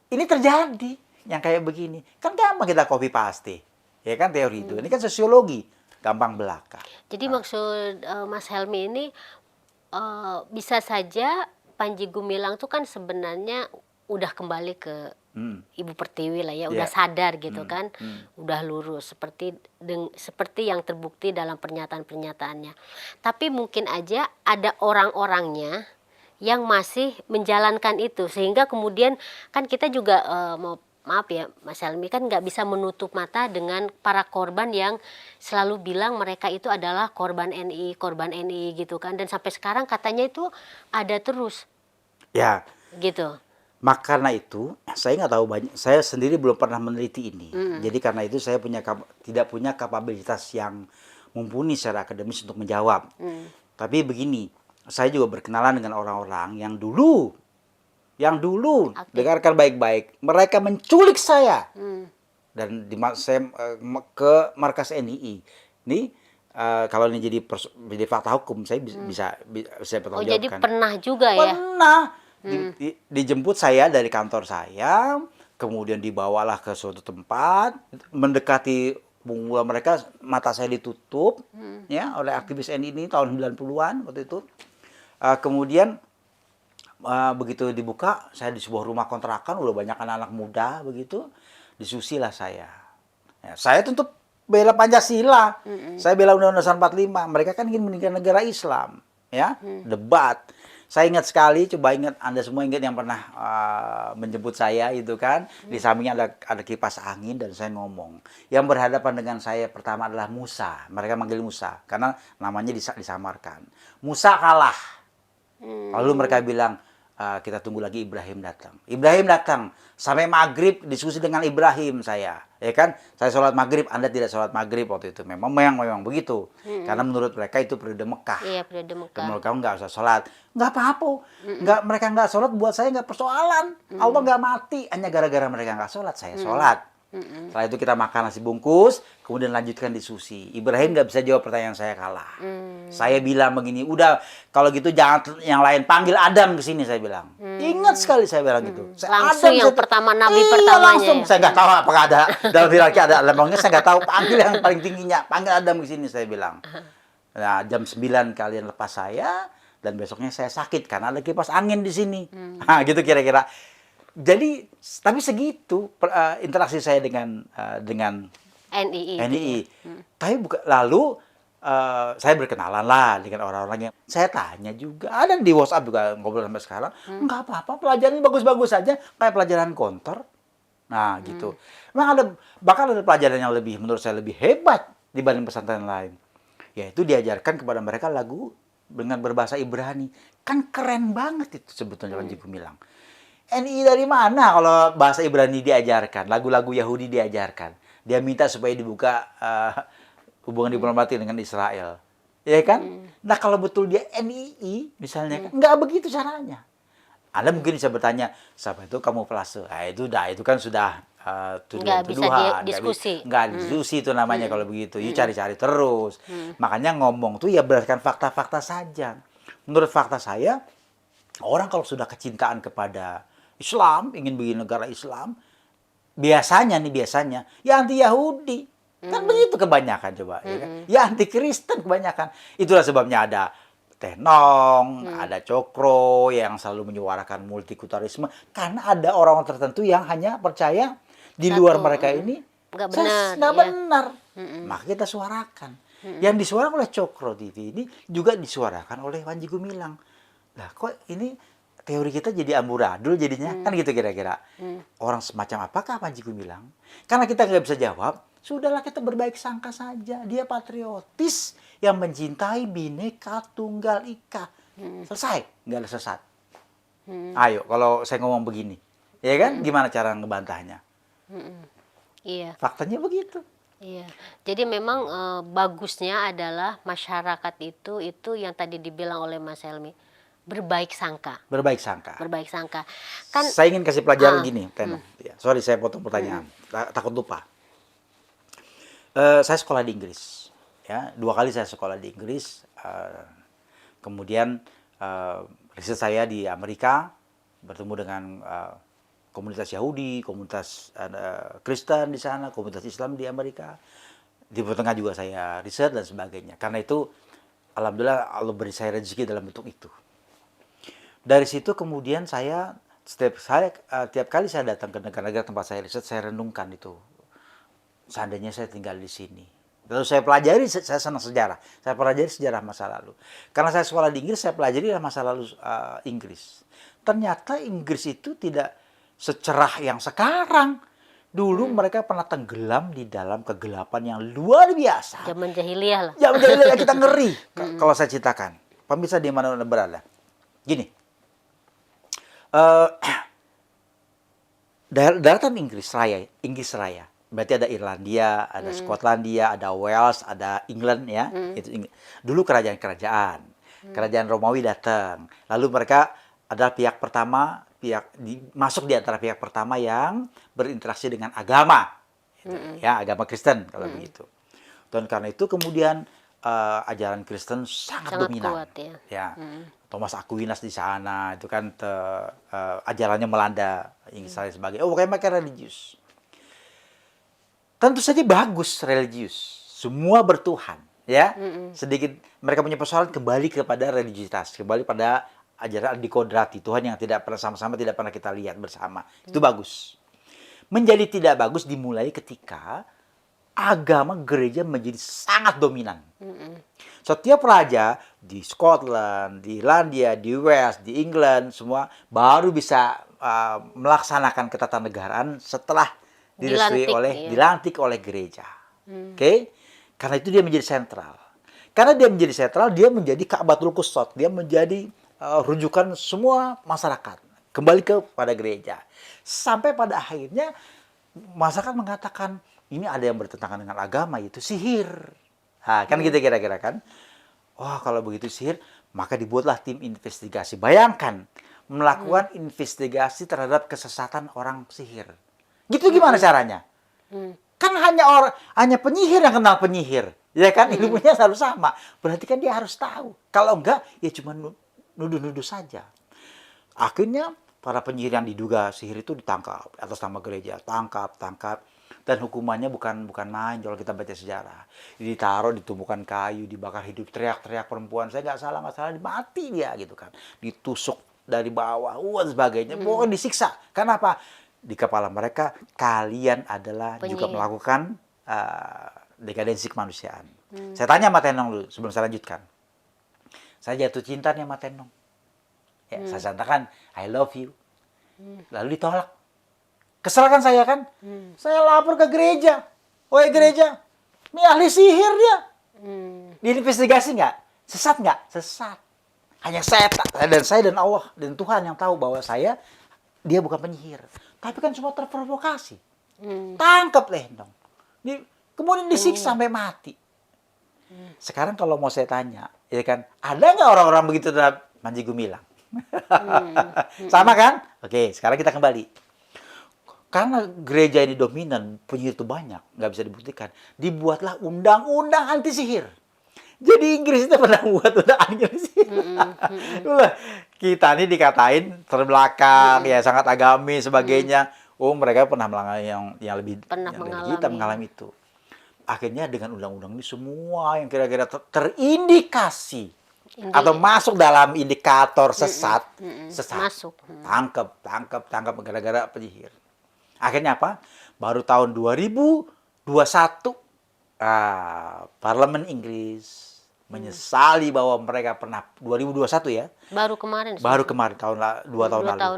ini terjadi yang kayak begini. Kan gampang kita copy paste. Ya kan teori itu. Ini kan sosiologi. Gampang belaka. Jadi maksud Mas Helmi ini bisa saja Panji Gumilang tuh kan sebenarnya udah kembali ke Hmm. Ibu Pertiwi lah ya, udah Iya. sadar gitu Hmm. kan, Hmm. udah lurus seperti yang terbukti dalam pernyataan-pernyataannya. Tapi mungkin aja ada orang-orangnya yang masih menjalankan itu sehingga kemudian kan kita juga maaf ya Mas Helmi kan nggak bisa menutup mata dengan para korban yang selalu bilang mereka itu adalah korban NI gitu kan dan sampai sekarang katanya itu ada terus Ya, gitu. maka karena itu, saya nggak tahu banyak. Saya sendiri belum pernah meneliti ini. Mm. Jadi karena itu saya tidak punya kapabilitas yang mumpuni secara akademis untuk menjawab. Mm. Tapi begini, saya juga berkenalan dengan orang-orang yang dulu Aktif. dengarkan baik-baik, mereka menculik saya Mm. dan saya ke markas NII. Ini kalau ini jadi fakta hukum, saya bisa Oh bertanggung jadi jawabkan. pernah juga ya. Pernah dijemput saya dari kantor saya, kemudian dibawalah ke suatu tempat, mendekati punggung mereka, mata saya ditutup ya oleh aktivis NI ini tahun 90-an waktu itu. Kemudian begitu dibuka, saya di sebuah rumah kontrakan, udah banyak anak-anak muda begitu, disusilah saya. Ya, saya tentu bela Pancasila, saya bela Undang-Undang Dasar 45. Mereka kan ingin mendirikan negara Islam, ya, debat. Saya ingat sekali, coba ingat, Anda semua ingat yang pernah menjemput saya itu kan, di sampingnya ada kipas angin dan saya ngomong. Yang berhadapan dengan saya pertama adalah Musa, mereka manggil Musa karena namanya disamarkan. Musa kalah. Lalu mereka bilang, kita tunggu lagi Ibrahim datang. Ibrahim datang. Sampai maghrib diskusi dengan Ibrahim saya. Ya kan? Saya sholat maghrib, Anda tidak sholat maghrib waktu itu. Memang begitu. Karena menurut mereka itu periode Mekah. Iya periode Dan Mekah. menurut kamu nggak usah sholat. Nggak apa-apa. Mereka nggak sholat buat saya nggak persoalan. Allah nggak mati. Hanya gara-gara mereka nggak sholat, saya sholat. Setelah itu kita makan nasi bungkus, kemudian lanjutkan diskusi. Ibrahim nggak bisa jawab pertanyaan saya, kalah. Saya bilang begini, udah kalau gitu jangan yang lain, panggil Adam ke sini, saya bilang. Ingat sekali saya bilang gitu. Langsung yang pertama, nabi pertamanya langsung. ya. Saya nggak tahu apakah ada dalam hierarki ada Adam, saya nggak tahu. Panggil yang paling tingginya, panggil Adam ke sini, saya bilang. Nah, jam 9 kalian lepas saya, dan besoknya saya sakit karena ada kipas angin di sini. Nah, gitu kira-kira. Jadi, tapi segitu interaksi saya dengan NII. NII. Tapi lalu saya berkenalan lah dengan orang-orang yang saya tanya juga. Ada di WhatsApp juga ngobrol sampai sekarang. Enggak apa-apa, pelajaran bagus-bagus saja, kayak pelajaran konter. Nah, gitu. Memang bahkan ada pelajaran yang menurut saya lebih hebat dibanding pesantren lain. Yaitu diajarkan kepada mereka lagu dengan berbahasa Ibrani. Kan keren banget itu sebetulnya Panji Gumilang. NI dari mana kalau bahasa Ibrani diajarkan, lagu-lagu Yahudi diajarkan. Dia minta supaya dibuka hubungan diplomatik dengan Israel. Ya kan? Nah, kalau betul dia NII misalnya, kan nggak begitu caranya. Anda mungkin bisa bertanya, siapa itu kamuflase? Nah, itu kan sudah Nggak bisa tuduhan. diskusi. Nggak diskusi itu namanya kalau begitu. You cari-cari terus. Makanya ngomong tuh ya berdasarkan fakta-fakta saja. Menurut fakta saya, orang kalau sudah kecintaan kepada Islam, ingin bikin negara Islam, biasanya, ya anti Yahudi. Kan begitu kebanyakan coba. Ya, kan? Ya anti Kristen kebanyakan. Itulah sebabnya ada Teh Nong, ada Cokro yang selalu menyuarakan multikulturalisme. Karena ada orang tertentu yang hanya percaya di luar mereka ini nggak benar. nggak Ya. benar. Maka kita suarakan. Yang disuarakan oleh Cokro TV ini juga disuarakan oleh Panji Gumilang. Lah kok ini teori kita jadi amburadul jadinya, kan gitu kira-kira. Orang semacam apakah Panji Gumilang? Karena kita nggak bisa jawab, sudahlah kita berbaik sangka saja. Dia patriotis yang mencintai Bhinneka Tunggal Ika. Selesai, nggak ada sesat. Ayo, kalau saya ngomong begini, ya kan? Gimana cara ngebantahnya? Iya. Faktanya begitu. Iya, jadi memang bagusnya adalah masyarakat itu yang tadi dibilang oleh Mas Helmi, berbaik sangka. Berbaik sangka. Berbaik sangka. Kan Saya ingin kasih pelajaran gini, mm, Tenong. Ya, sorry saya potong pertanyaan. Takut lupa. Saya sekolah di Inggris. Ya, 2 kali saya sekolah di Inggris. Kemudian riset saya di Amerika, bertemu dengan komunitas Yahudi, komunitas Kristen di sana, komunitas Islam di Amerika. Di Timur Tengah juga saya riset dan sebagainya. Karena itu, alhamdulillah Allah beri saya rezeki dalam bentuk itu. Dari situ kemudian tiap kali saya datang ke negara-negara tempat saya riset, saya renungkan itu. Seandainya saya tinggal di sini. Lalu saya pelajari, saya senang sejarah. Saya pelajari sejarah masa lalu. Karena saya sekolah di Inggris, saya pelajari masa lalu Inggris. Ternyata Inggris itu tidak secerah yang sekarang. Dulu mereka pernah tenggelam di dalam kegelapan yang luar biasa. zaman jahiliyah lah. Ya, betul-betul kita ngeri kalau saya ceritakan. Pemirsa di mana-mana berada. Gini, daratan Inggris Raya. Berarti ada Irlandia, ada Skotlandia, ada Wales, ada England ya. Dulu kerajaan-kerajaan. Kerajaan Romawi datang. Lalu mereka adalah pihak pertama, masuk di antara pihak pertama yang berinteraksi dengan agama. Ya, agama Kristen kalau begitu. Dan karena itu kemudian ajaran Kristen sangat dominan. Kuat ya. Ya. Thomas Aquinas di sana itu kan ajarannya melanda Inggris dan sebagainya. Oh, kayak mereka religius. Tentu saja bagus religius. Semua bertuhan, ya. Sedikit mereka punya persoalan kembali kepada religiusitas, kembali pada ajaran dikodrati, Tuhan yang tidak pernah sama-sama, tidak pernah kita lihat bersama. Itu bagus. Menjadi tidak bagus dimulai ketika agama gereja menjadi sangat dominan. Setiap raja di Scotland, di Irlandia, di Wales, di England, semua baru bisa melaksanakan ketatanegaraan setelah dilantik oleh gereja. Oke? Karena itu dia menjadi sentral. Karena dia menjadi sentral, dia menjadi Ka'batul Qusat, dia menjadi rujukan semua masyarakat kembali kepada gereja. Sampai pada akhirnya masyarakat mengatakan ini ada yang bertentangan dengan agama, itu sihir. Nah, kan gitu kira-kira kan. Wah, kalau begitu sihir, maka dibuatlah tim investigasi. Bayangkan melakukan investigasi terhadap kesesatan orang sihir. Gitu gimana caranya? Kan hanya penyihir yang kenal penyihir, ya kan? Ilmunya selalu sama. Berarti kan dia harus tahu. Kalau enggak, ya cuma nuduh-nuduh saja. Akhirnya para penyihir yang diduga sihir itu ditangkap atas nama gereja, tangkap. Dan hukumannya bukan main kalau kita baca sejarah. Ditaruh di tumpukan kayu, dibakar hidup, teriak-teriak perempuan, saya nggak salah, mati dia gitu kan. Ditusuk dari bawah, dan sebagainya. Pokoknya disiksa. Kenapa? Di kepala mereka, kalian adalah juga melakukan dekadensi kemanusiaan. Saya tanya sama Tenong dulu, sebelum saya lanjutkan. Saya jatuh cinta nih sama Tenong. Ya, saya katakan, I love you. Lalu ditolak. Kesel kan saya kan? Saya lapor ke gereja. Woi gereja, ini ahli sihir dia. Diinvestigasi nggak? Sesat nggak? Sesat. Hanya saya dan Allah dan Tuhan yang tahu bahwa dia bukan penyihir. Tapi kan semua terprovokasi. Tangkap dong. Kemudian disiksa sampai mati. Sekarang kalau mau saya tanya, ya kan, ada nggak orang-orang begitu dalam Panji Gumilang? Sama kan? Oke, sekarang kita kembali. Karena gereja ini dominan, penyihir itu banyak, nggak bisa dibuktikan. Dibuatlah undang-undang anti sihir. Jadi Inggris itu pernah buat undang anti sihir. Kita ini dikatain terbelakang, ya sangat agamis sebagainya. Oh, mereka pernah mengalami yang lebih dari kita mengalami itu. Akhirnya dengan undang-undang ini semua yang kira-kira terindikasi atau masuk dalam indikator sesat, Masuk. tangkap gara-gara penyihir. Akhirnya apa? Baru tahun 2021 Parlemen Inggris menyesali bahwa mereka pernah 2021 ya. Baru kemarin 2 tahun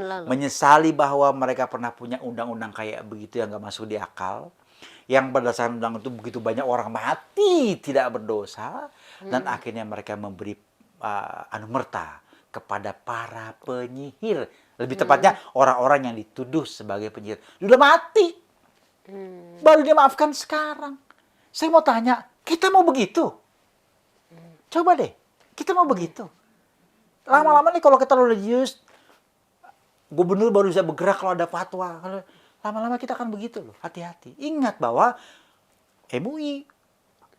lalu. Menyesali bahwa mereka pernah punya undang-undang kayak begitu yang nggak masuk di akal. Yang berdasarkan undang itu begitu banyak orang mati tidak berdosa dan akhirnya mereka memberi anumerta kepada para penyihir. Lebih tepatnya orang-orang yang dituduh sebagai penyihir. Sudah mati. Baru dimaafkan sekarang. Saya mau tanya, kita mau begitu? Coba deh, kita mau begitu? Lama-lama nih kalau kita religius, gubernur baru bisa bergerak kalau ada fatwa. Lama-lama kita akan begitu loh, hati-hati. Ingat bahwa MUI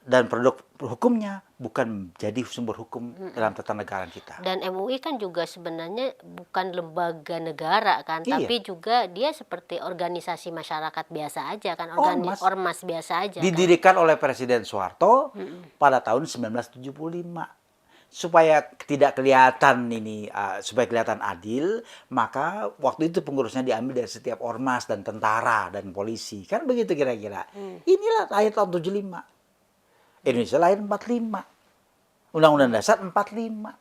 dan produk hukumnya bukan jadi sumber hukum dalam tata negara kita. Dan MUI kan juga sebenarnya bukan lembaga negara kan, Iya. tapi juga dia seperti organisasi masyarakat biasa aja kan, Ormas. ormas biasa aja kan. Didirikan oleh Presiden Soeharto pada tahun 1975. Supaya tidak kelihatan ini, supaya kelihatan adil, maka waktu itu pengurusnya diambil dari setiap ormas dan tentara dan polisi. Kan begitu kira-kira. Inilah lahir tahun 75. Indonesia lahir 45. Undang-Undang Dasar 45.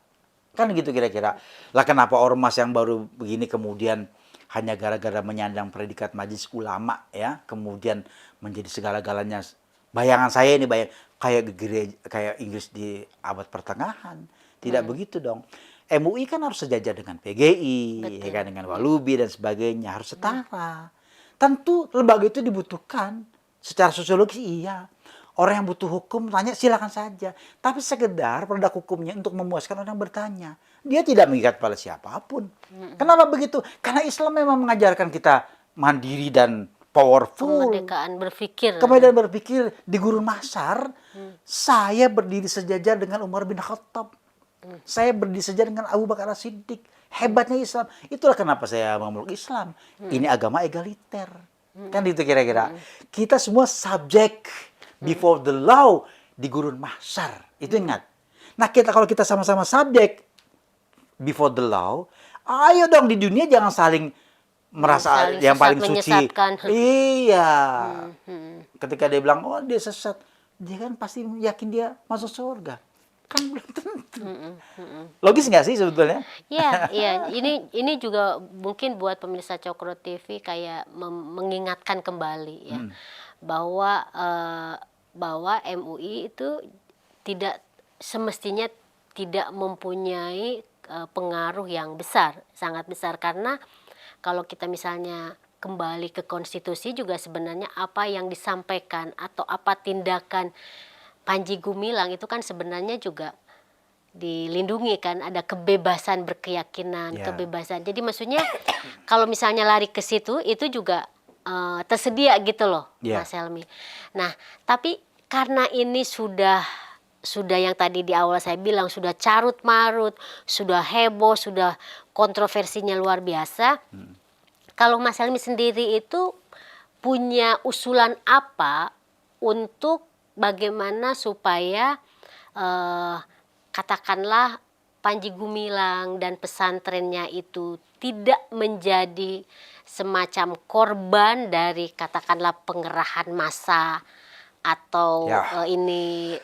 Kan gitu kira-kira. Lah kenapa ormas yang baru begini kemudian hanya gara-gara menyandang predikat majelis ulama ya, kemudian menjadi segala-galanya. Bayangan saya ini kayak gereja, kayak Inggris di abad pertengahan. Tidak begitu dong. MUI kan harus sejajar dengan PGI, ya kan, dengan Walubi dan sebagainya, harus setara. Tentu lembaga itu dibutuhkan. Secara sosiologis iya. Orang yang butuh hukum tanya silakan saja. Tapi sekedar produk hukumnya untuk memuaskan orang yang bertanya. Dia tidak mengikat pada siapapun. Kenapa begitu? Karena Islam memang mengajarkan kita mandiri dan powerful. Kemudian berpikir di Gurun Masar, saya berdiri sejajar dengan Umar bin Khattab. Saya berdiri sejajar dengan Abu Bakar As-Siddiq. Hebatnya Islam. Itulah kenapa saya memeluk Islam. Ini agama egaliter. Kan itu kira-kira. Kita semua subject before the law di Gurun Mahsyar. Itu ingat. Nah, kalau kita sama-sama subject before the law, ayo dong di dunia jangan saling merasa saling yang paling suci. menyesatkan. Iya. Ketika dia bilang, oh dia sesat, dia kan pasti yakin dia masuk surga. Kan belum tentu. Logis nggak sih sebetulnya? Iya, iya. Ini juga mungkin buat pemirsa Cokro TV kayak mengingatkan kembali ya, bahwa MUI itu tidak semestinya tidak mempunyai pengaruh yang besar, sangat besar, karena kalau kita misalnya kembali ke konstitusi juga sebenarnya apa yang disampaikan atau apa tindakan Panji Gumilang itu kan sebenarnya juga dilindungi kan, ada kebebasan berkeyakinan, kebebasan. Jadi maksudnya kalau misalnya lari ke situ itu juga tersedia gitu loh, Mas Helmi. Nah, tapi karena ini sudah yang tadi di awal saya bilang sudah carut marut, sudah heboh, sudah kontroversinya luar biasa. Kalau Mas Helmi sendiri itu punya usulan apa untuk bagaimana supaya katakanlah Panji Gumilang dan pesantrennya itu tidak menjadi semacam korban dari katakanlah pengerahan massa atau ini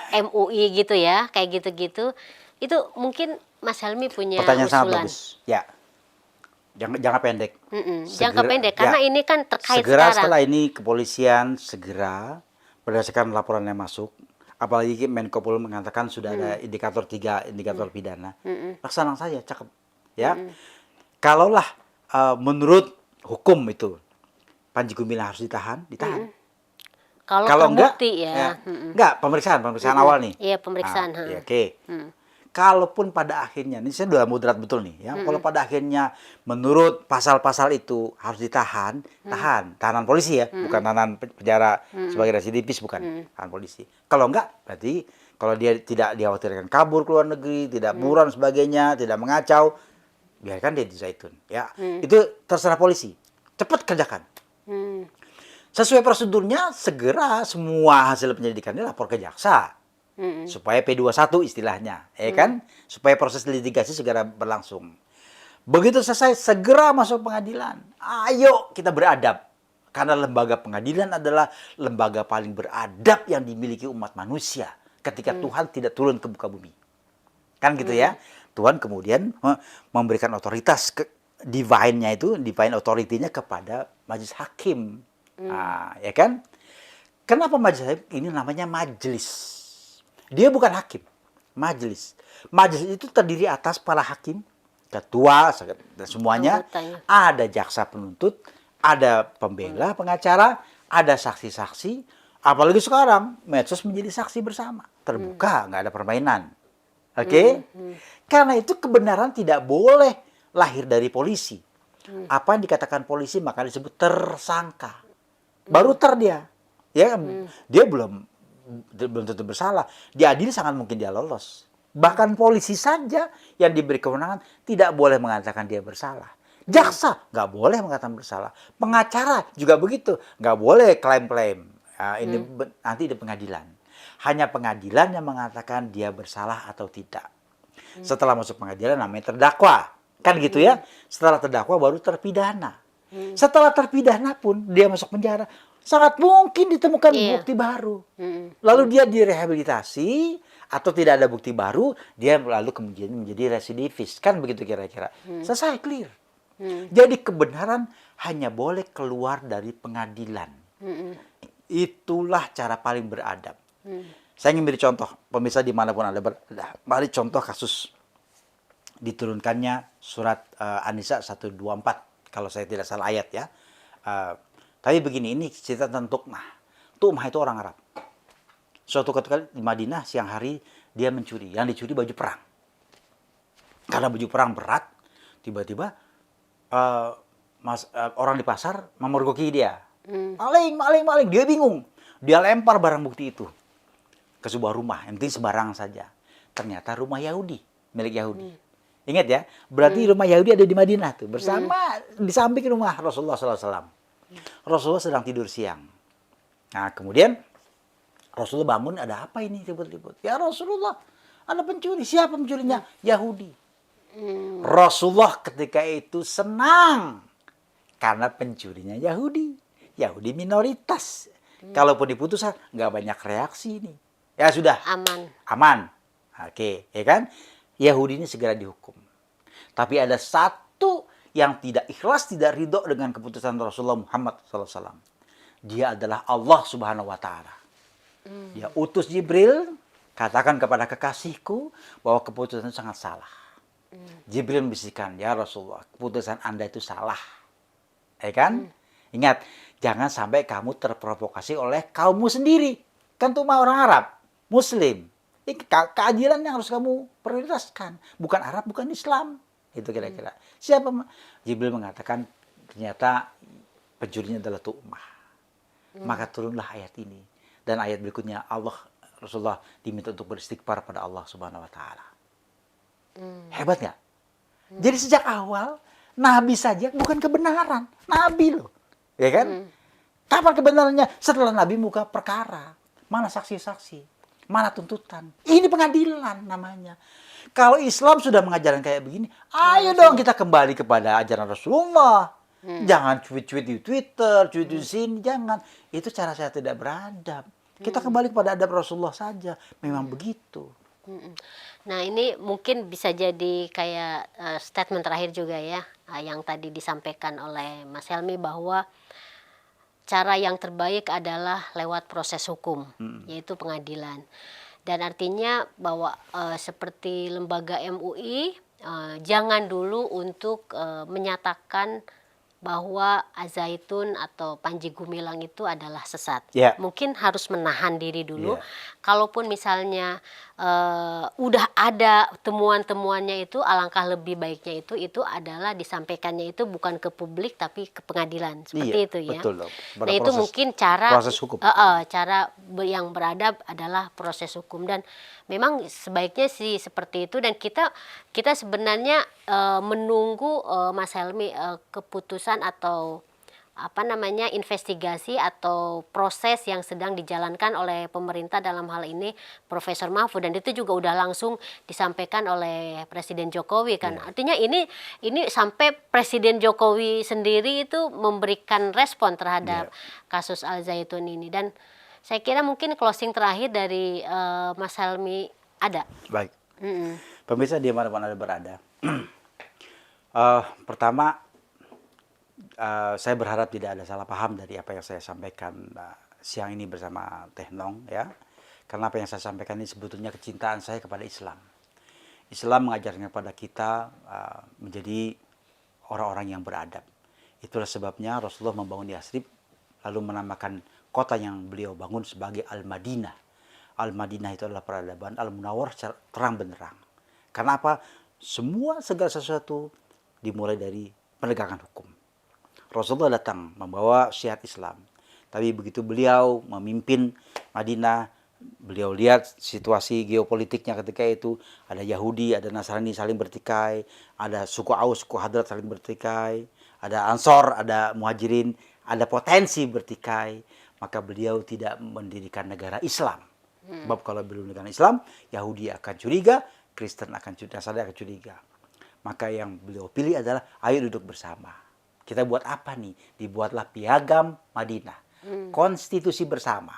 MUI gitu ya, kayak gitu-gitu. Itu mungkin Mas Helmi punya pertanyaan usulan. sangat bagus. Ya. Jangka pendek. Jangka pendek karena ini kan terkait segera sekarang. Setelah ini kepolisian segera berdasarkan laporan yang masuk, apalagi Menko Polhukam mengatakan sudah ada indikator 3 indikator pidana. Laksanakan saja, cakep. Ya. Kalaulah menurut hukum itu Panji Gumilang harus ditahan. Kalau terbukti ya. Enggak, pemeriksaan awal nih. Iya, pemeriksaan. Ya, oke. Kalaupun pada akhirnya, ini saya udah moderat betul nih ya. Kalau pada akhirnya menurut pasal-pasal itu harus tahanan polisi ya, bukan tahanan penjara sebagai residivis, bukan, tahanan polisi. Kalau enggak, berarti kalau dia tidak dikhawatirkan kabur ke luar negeri, tidak buron sebagainya, tidak mengacau, biarkan dia di Zaitun ya. Itu terserah polisi. Cepat kerjakan. Sesuai prosedurnya, segera semua hasil penyelidikannya lapor ke jaksa. Supaya P21 istilahnya, ya kan? Supaya proses litigasi segera berlangsung. Begitu selesai, segera masuk pengadilan. Ayo kita beradab. Karena lembaga pengadilan adalah lembaga paling beradab yang dimiliki umat manusia. Ketika Tuhan tidak turun ke muka bumi. Kan gitu ya? Tuhan kemudian memberikan otoritas divine-nya itu, divine authority-nya kepada majelis hakim. Nah, ya kan? Kenapa majelis hakim? Ini namanya majelis. Dia bukan hakim, majelis. Majelis itu terdiri atas para hakim, ketua, dan semuanya. Ada jaksa penuntut, ada pembela, pengacara, ada saksi-saksi. Apalagi sekarang, medsos menjadi saksi bersama. Terbuka, nggak ada permainan. Oke? Karena itu kebenaran tidak boleh lahir dari polisi. Apa yang dikatakan polisi maka disebut tersangka. Baru dia. Ya, dia belum tentu bersalah. Diadili sangat mungkin dia lolos. Bahkan polisi saja yang diberi kewenangan tidak boleh mengatakan dia bersalah. Jaksa nggak boleh mengatakan bersalah. Pengacara juga begitu, nggak boleh klaim-klaim. Ini nanti di pengadilan. Hanya pengadilan yang mengatakan dia bersalah atau tidak. Setelah masuk pengadilan namanya terdakwa, kan gitu ya. Setelah terdakwa baru terpidana. Setelah terpidana pun dia masuk penjara, sangat mungkin ditemukan bukti baru. Lalu dia direhabilitasi atau tidak ada bukti baru, dia lalu kemudian menjadi residivis, kan begitu kira-kira. Selesai, clear. Jadi kebenaran hanya boleh keluar dari pengadilan. Itulah cara paling beradab. Saya ingin beri contoh, pemirsa dimanapun Anda berada. Mari contoh kasus diturunkannya surat An-Nisa 124, kalau saya tidak salah ayat ya. Tapi begini, ini cerita tentang Tuqmah. Tuqmah itu orang Arab. Suatu ketika di Madinah siang hari dia mencuri. Yang dicuri baju perang. Karena baju perang berat, tiba-tiba orang di pasar memergoki dia. Maling. Dia bingung. Dia lempar barang bukti itu ke sebuah rumah. Yang penting sembarangan saja. Ternyata rumah Yahudi, milik Yahudi. Ingat ya, berarti rumah Yahudi ada di Madinah tuh. Bersama di samping rumah Rasulullah SAW. Rasulullah sedang tidur siang. Nah, kemudian Rasulullah bangun, ada apa ini ribut-ribut? Ya Rasulullah, ada pencuri. Siapa pencurinya? Yahudi. Rasulullah ketika itu senang karena pencurinya Yahudi. Yahudi minoritas. Kalaupun diputuskan, nggak banyak reaksi ini. Ya sudah. Aman. Oke, ya kan? Yahudi ini segera dihukum. Tapi ada satu yang tidak ikhlas, tidak ridho dengan keputusan Rasulullah Muhammad SAW. Dia adalah Allah Subhanahu Wa Taala. Dia utus Jibril, katakan kepada kekasihku bahwa keputusan sangat salah. Jibril membisikkan, ya Rasulullah, keputusan Anda itu salah. Ya kan? Ingat, jangan sampai kamu terprovokasi oleh kaummu sendiri. Kan itu mah orang Arab, Muslim. Ini keadilan yang harus kamu prioritaskan. Bukan Arab, bukan Islam. Itu kira-kira. Siapa? Jibril mengatakan, ternyata pencurinya adalah Tuqmah. Maka turunlah ayat ini. Dan ayat berikutnya, Rasulullah diminta untuk beristighfar pada Allah Subhanahu Wa Taala. Hebat nggak? Jadi sejak awal, Nabi saja bukan kebenaran. Nabi loh. Ya kan? Kapan kebenarannya? Setelah Nabi muka perkara. Mana saksi-saksi? Mana tuntutan? Ini pengadilan namanya. Kalau Islam sudah mengajarkan kayak begini, ayo dong kita kembali kepada ajaran Rasulullah. Jangan tweet-tweet di Twitter, tweet di sini, jangan. Itu cara saya tidak beradab. Kita kembali kepada adab Rasulullah saja. Memang begitu. Nah, ini mungkin bisa jadi kayak statement terakhir juga ya, yang tadi disampaikan oleh Mas Helmi, bahwa cara yang terbaik adalah lewat proses hukum, yaitu pengadilan. Dan artinya bahwa seperti lembaga MUI, jangan dulu untuk menyatakan bahwa Al-Zaitun atau Panji Gumilang itu adalah sesat. Mungkin harus menahan diri dulu. Kalaupun misalnya udah ada temuan-temuannya itu, alangkah lebih baiknya itu adalah disampaikannya itu bukan ke publik tapi ke pengadilan. Seperti itu ya. Betul, nah itu mungkin cara proses hukum. Cara yang beradab adalah proses hukum, dan memang sebaiknya sih seperti itu. Dan kita sebenarnya menunggu Mas Helmi keputusan atau investigasi atau proses yang sedang dijalankan oleh pemerintah, dalam hal ini Profesor Mahfud, dan itu juga udah langsung disampaikan oleh Presiden Jokowi kan. Artinya ini sampai Presiden Jokowi sendiri itu memberikan respon terhadap kasus Al-Zaitun ini. Dan saya kira mungkin closing terakhir dari Mas Helmi ada. Baik. Pemirsa di mana-mana Anda berada. Pertama, saya berharap tidak ada salah paham dari apa yang saya sampaikan siang ini bersama Teh Nong ya. Karena apa yang saya sampaikan ini sebetulnya kecintaan saya kepada Islam. Islam mengajarkan kepada kita menjadi orang-orang yang beradab. Itulah sebabnya Rasulullah membangun Yasrib, lalu menamakan kota yang beliau bangun sebagai Al-Madinah. Al-Madinah itu adalah peradaban, Al-Munawwar terang benderang. Karena apa? Semua segala sesuatu dimulai dari penegakan hukum. Rasulullah datang membawa syiar Islam. Tapi begitu beliau memimpin Madinah, beliau lihat situasi geopolitiknya ketika itu, ada Yahudi, ada Nasrani saling bertikai, ada suku Aus, suku Hadrat saling bertikai, ada Ansor, ada Muhajirin, ada potensi bertikai, maka beliau tidak mendirikan negara Islam. Sebab kalau belum negara Islam, Yahudi akan curiga, Kristen akan curiga, Nasrani akan curiga. Maka yang beliau pilih adalah ayo duduk bersama. Kita buat apa nih? Dibuatlah Piagam Madinah. Konstitusi bersama.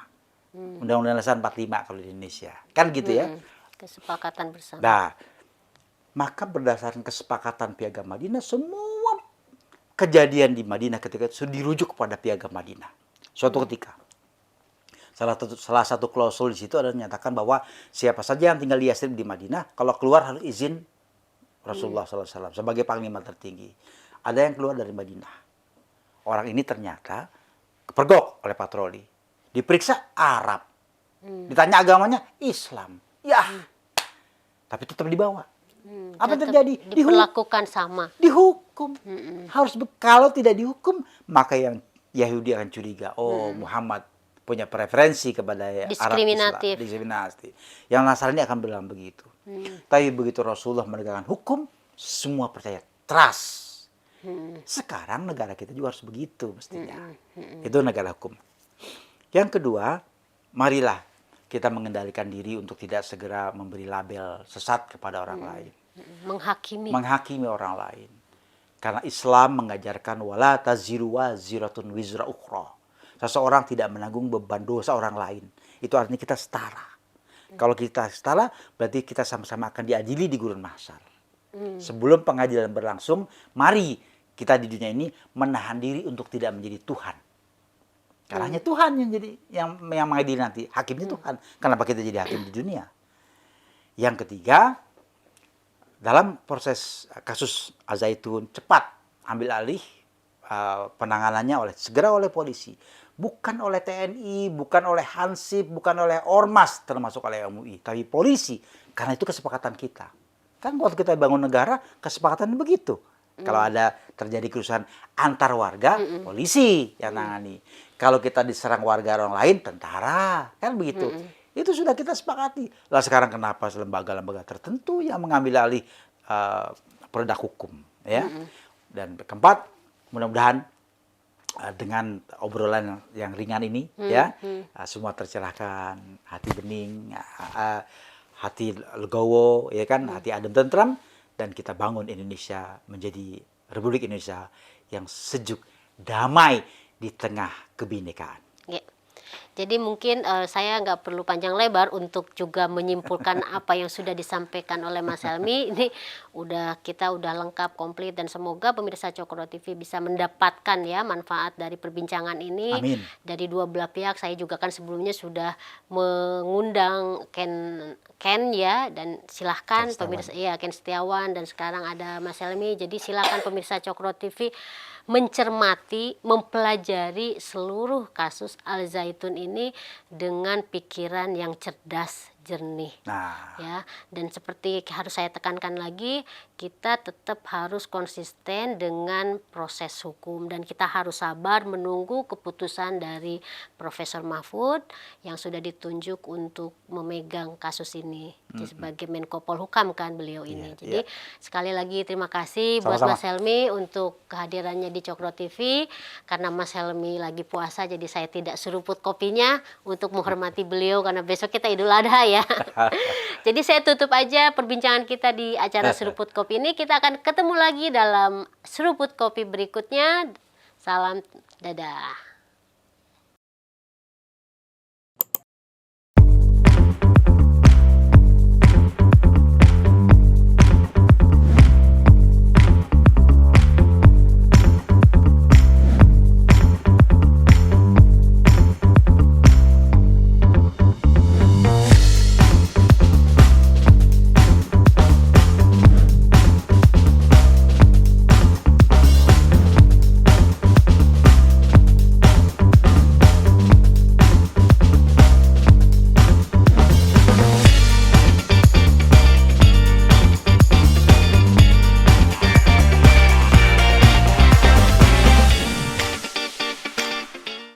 Undang-Undang Dasar 45 kalau di Indonesia. Kan gitu ya. Kesepakatan bersama. Nah, maka berdasarkan kesepakatan Piagam Madinah, semua kejadian di Madinah ketika itu dirujuk kepada Piagam Madinah. Suatu ketika. Salah satu klausul di situ adalah menyatakan bahwa siapa saja yang tinggal di Yathrib di Madinah, kalau keluar harus izin Rasulullah SAW sebagai panglima tertinggi. Ada yang keluar dari Madinah. Orang ini ternyata kepergok oleh patroli. Diperiksa Arab. Ditanya agamanya Islam. Ya. Tapi tetap dibawa. Apa yang terjadi? Diperlakukan sama. Dihukum. Harus kalau tidak dihukum, maka yang Yahudi akan curiga. Oh, Muhammad punya preferensi kepada diskriminatif. Arab Islam. Diskriminatif. Yang Nasrani akan bilang begitu. Tapi begitu Rasulullah menegakkan hukum, semua percaya. Trust. Sekarang negara kita juga harus begitu mestinya. Itu negara hukum. Yang kedua, marilah kita mengendalikan diri untuk tidak segera memberi label sesat kepada orang lain. Menghakimi orang lain. Karena Islam mengajarkan wala taziru waziratun wizra ukhra. Seseorang tidak menanggung beban dosa orang lain. Itu artinya kita setara. Kalau kita setara, berarti kita sama-sama akan diadili di gurun mahsyar. Sebelum pengadilan berlangsung, mari kita di dunia ini menahan diri untuk tidak menjadi Tuhan. Karena hanya Tuhan yang jadi yang mengadili nanti. Hakimnya Tuhan. Kenapa kita jadi hakim di dunia? Yang ketiga, dalam proses kasus Al-Zaitun cepat ambil alih penanganannya segera oleh polisi. Bukan oleh TNI, bukan oleh Hansip, bukan oleh Ormas, termasuk oleh MUI. Tapi polisi, karena itu kesepakatan kita. Kan waktu kita bangun negara, kesepakatan begitu. Kalau ada terjadi kerusuhan antar warga, polisi yang nangani. Kalau kita diserang warga orang lain, tentara. Kan begitu. Itu sudah kita sepakati. Lah sekarang kenapa lembaga-lembaga tertentu yang mengambil alih produk hukum. Ya? Dan keempat, mudah-mudahan dengan obrolan yang ringan ini ya semua tercerahkan, hati bening, hati legowo, ya kan, hati adem tentram, dan kita bangun Indonesia menjadi Republik Indonesia yang sejuk, damai di tengah kebinekaan. Ya. Jadi mungkin saya nggak perlu panjang lebar untuk juga menyimpulkan apa yang sudah disampaikan oleh Mas Helmy. Ini kita udah lengkap, komplit, dan semoga pemirsa Cokro TV bisa mendapatkan ya manfaat dari perbincangan ini. Amin. Dari dua belah pihak. Saya juga kan sebelumnya sudah mengundang Ken ya, dan silahkan pemirsa Ken Setiawan, dan sekarang ada Mas Helmy. Jadi silahkan pemirsa Cokro TV mencermati, mempelajari seluruh kasus Al-Zaitun ini dengan pikiran yang cerdas, jernih. Ya, dan seperti harus saya tekankan lagi, kita tetap harus konsisten dengan proses hukum, dan kita harus sabar menunggu keputusan dari Profesor Mahfud yang sudah ditunjuk untuk memegang kasus ini sebagai Menko Polhukam kan beliau ini. Jadi sekali lagi terima kasih buat Mas Helmy untuk kehadirannya di Cokro TV. Karena Mas Helmy lagi puasa, jadi saya tidak seruput kopinya untuk menghormati beliau karena besok kita Idul Adha ya. Jadi saya tutup aja perbincangan kita di acara Seruput Kopi ini. Kita akan ketemu lagi dalam Seruput Kopi berikutnya. Salam, dadah.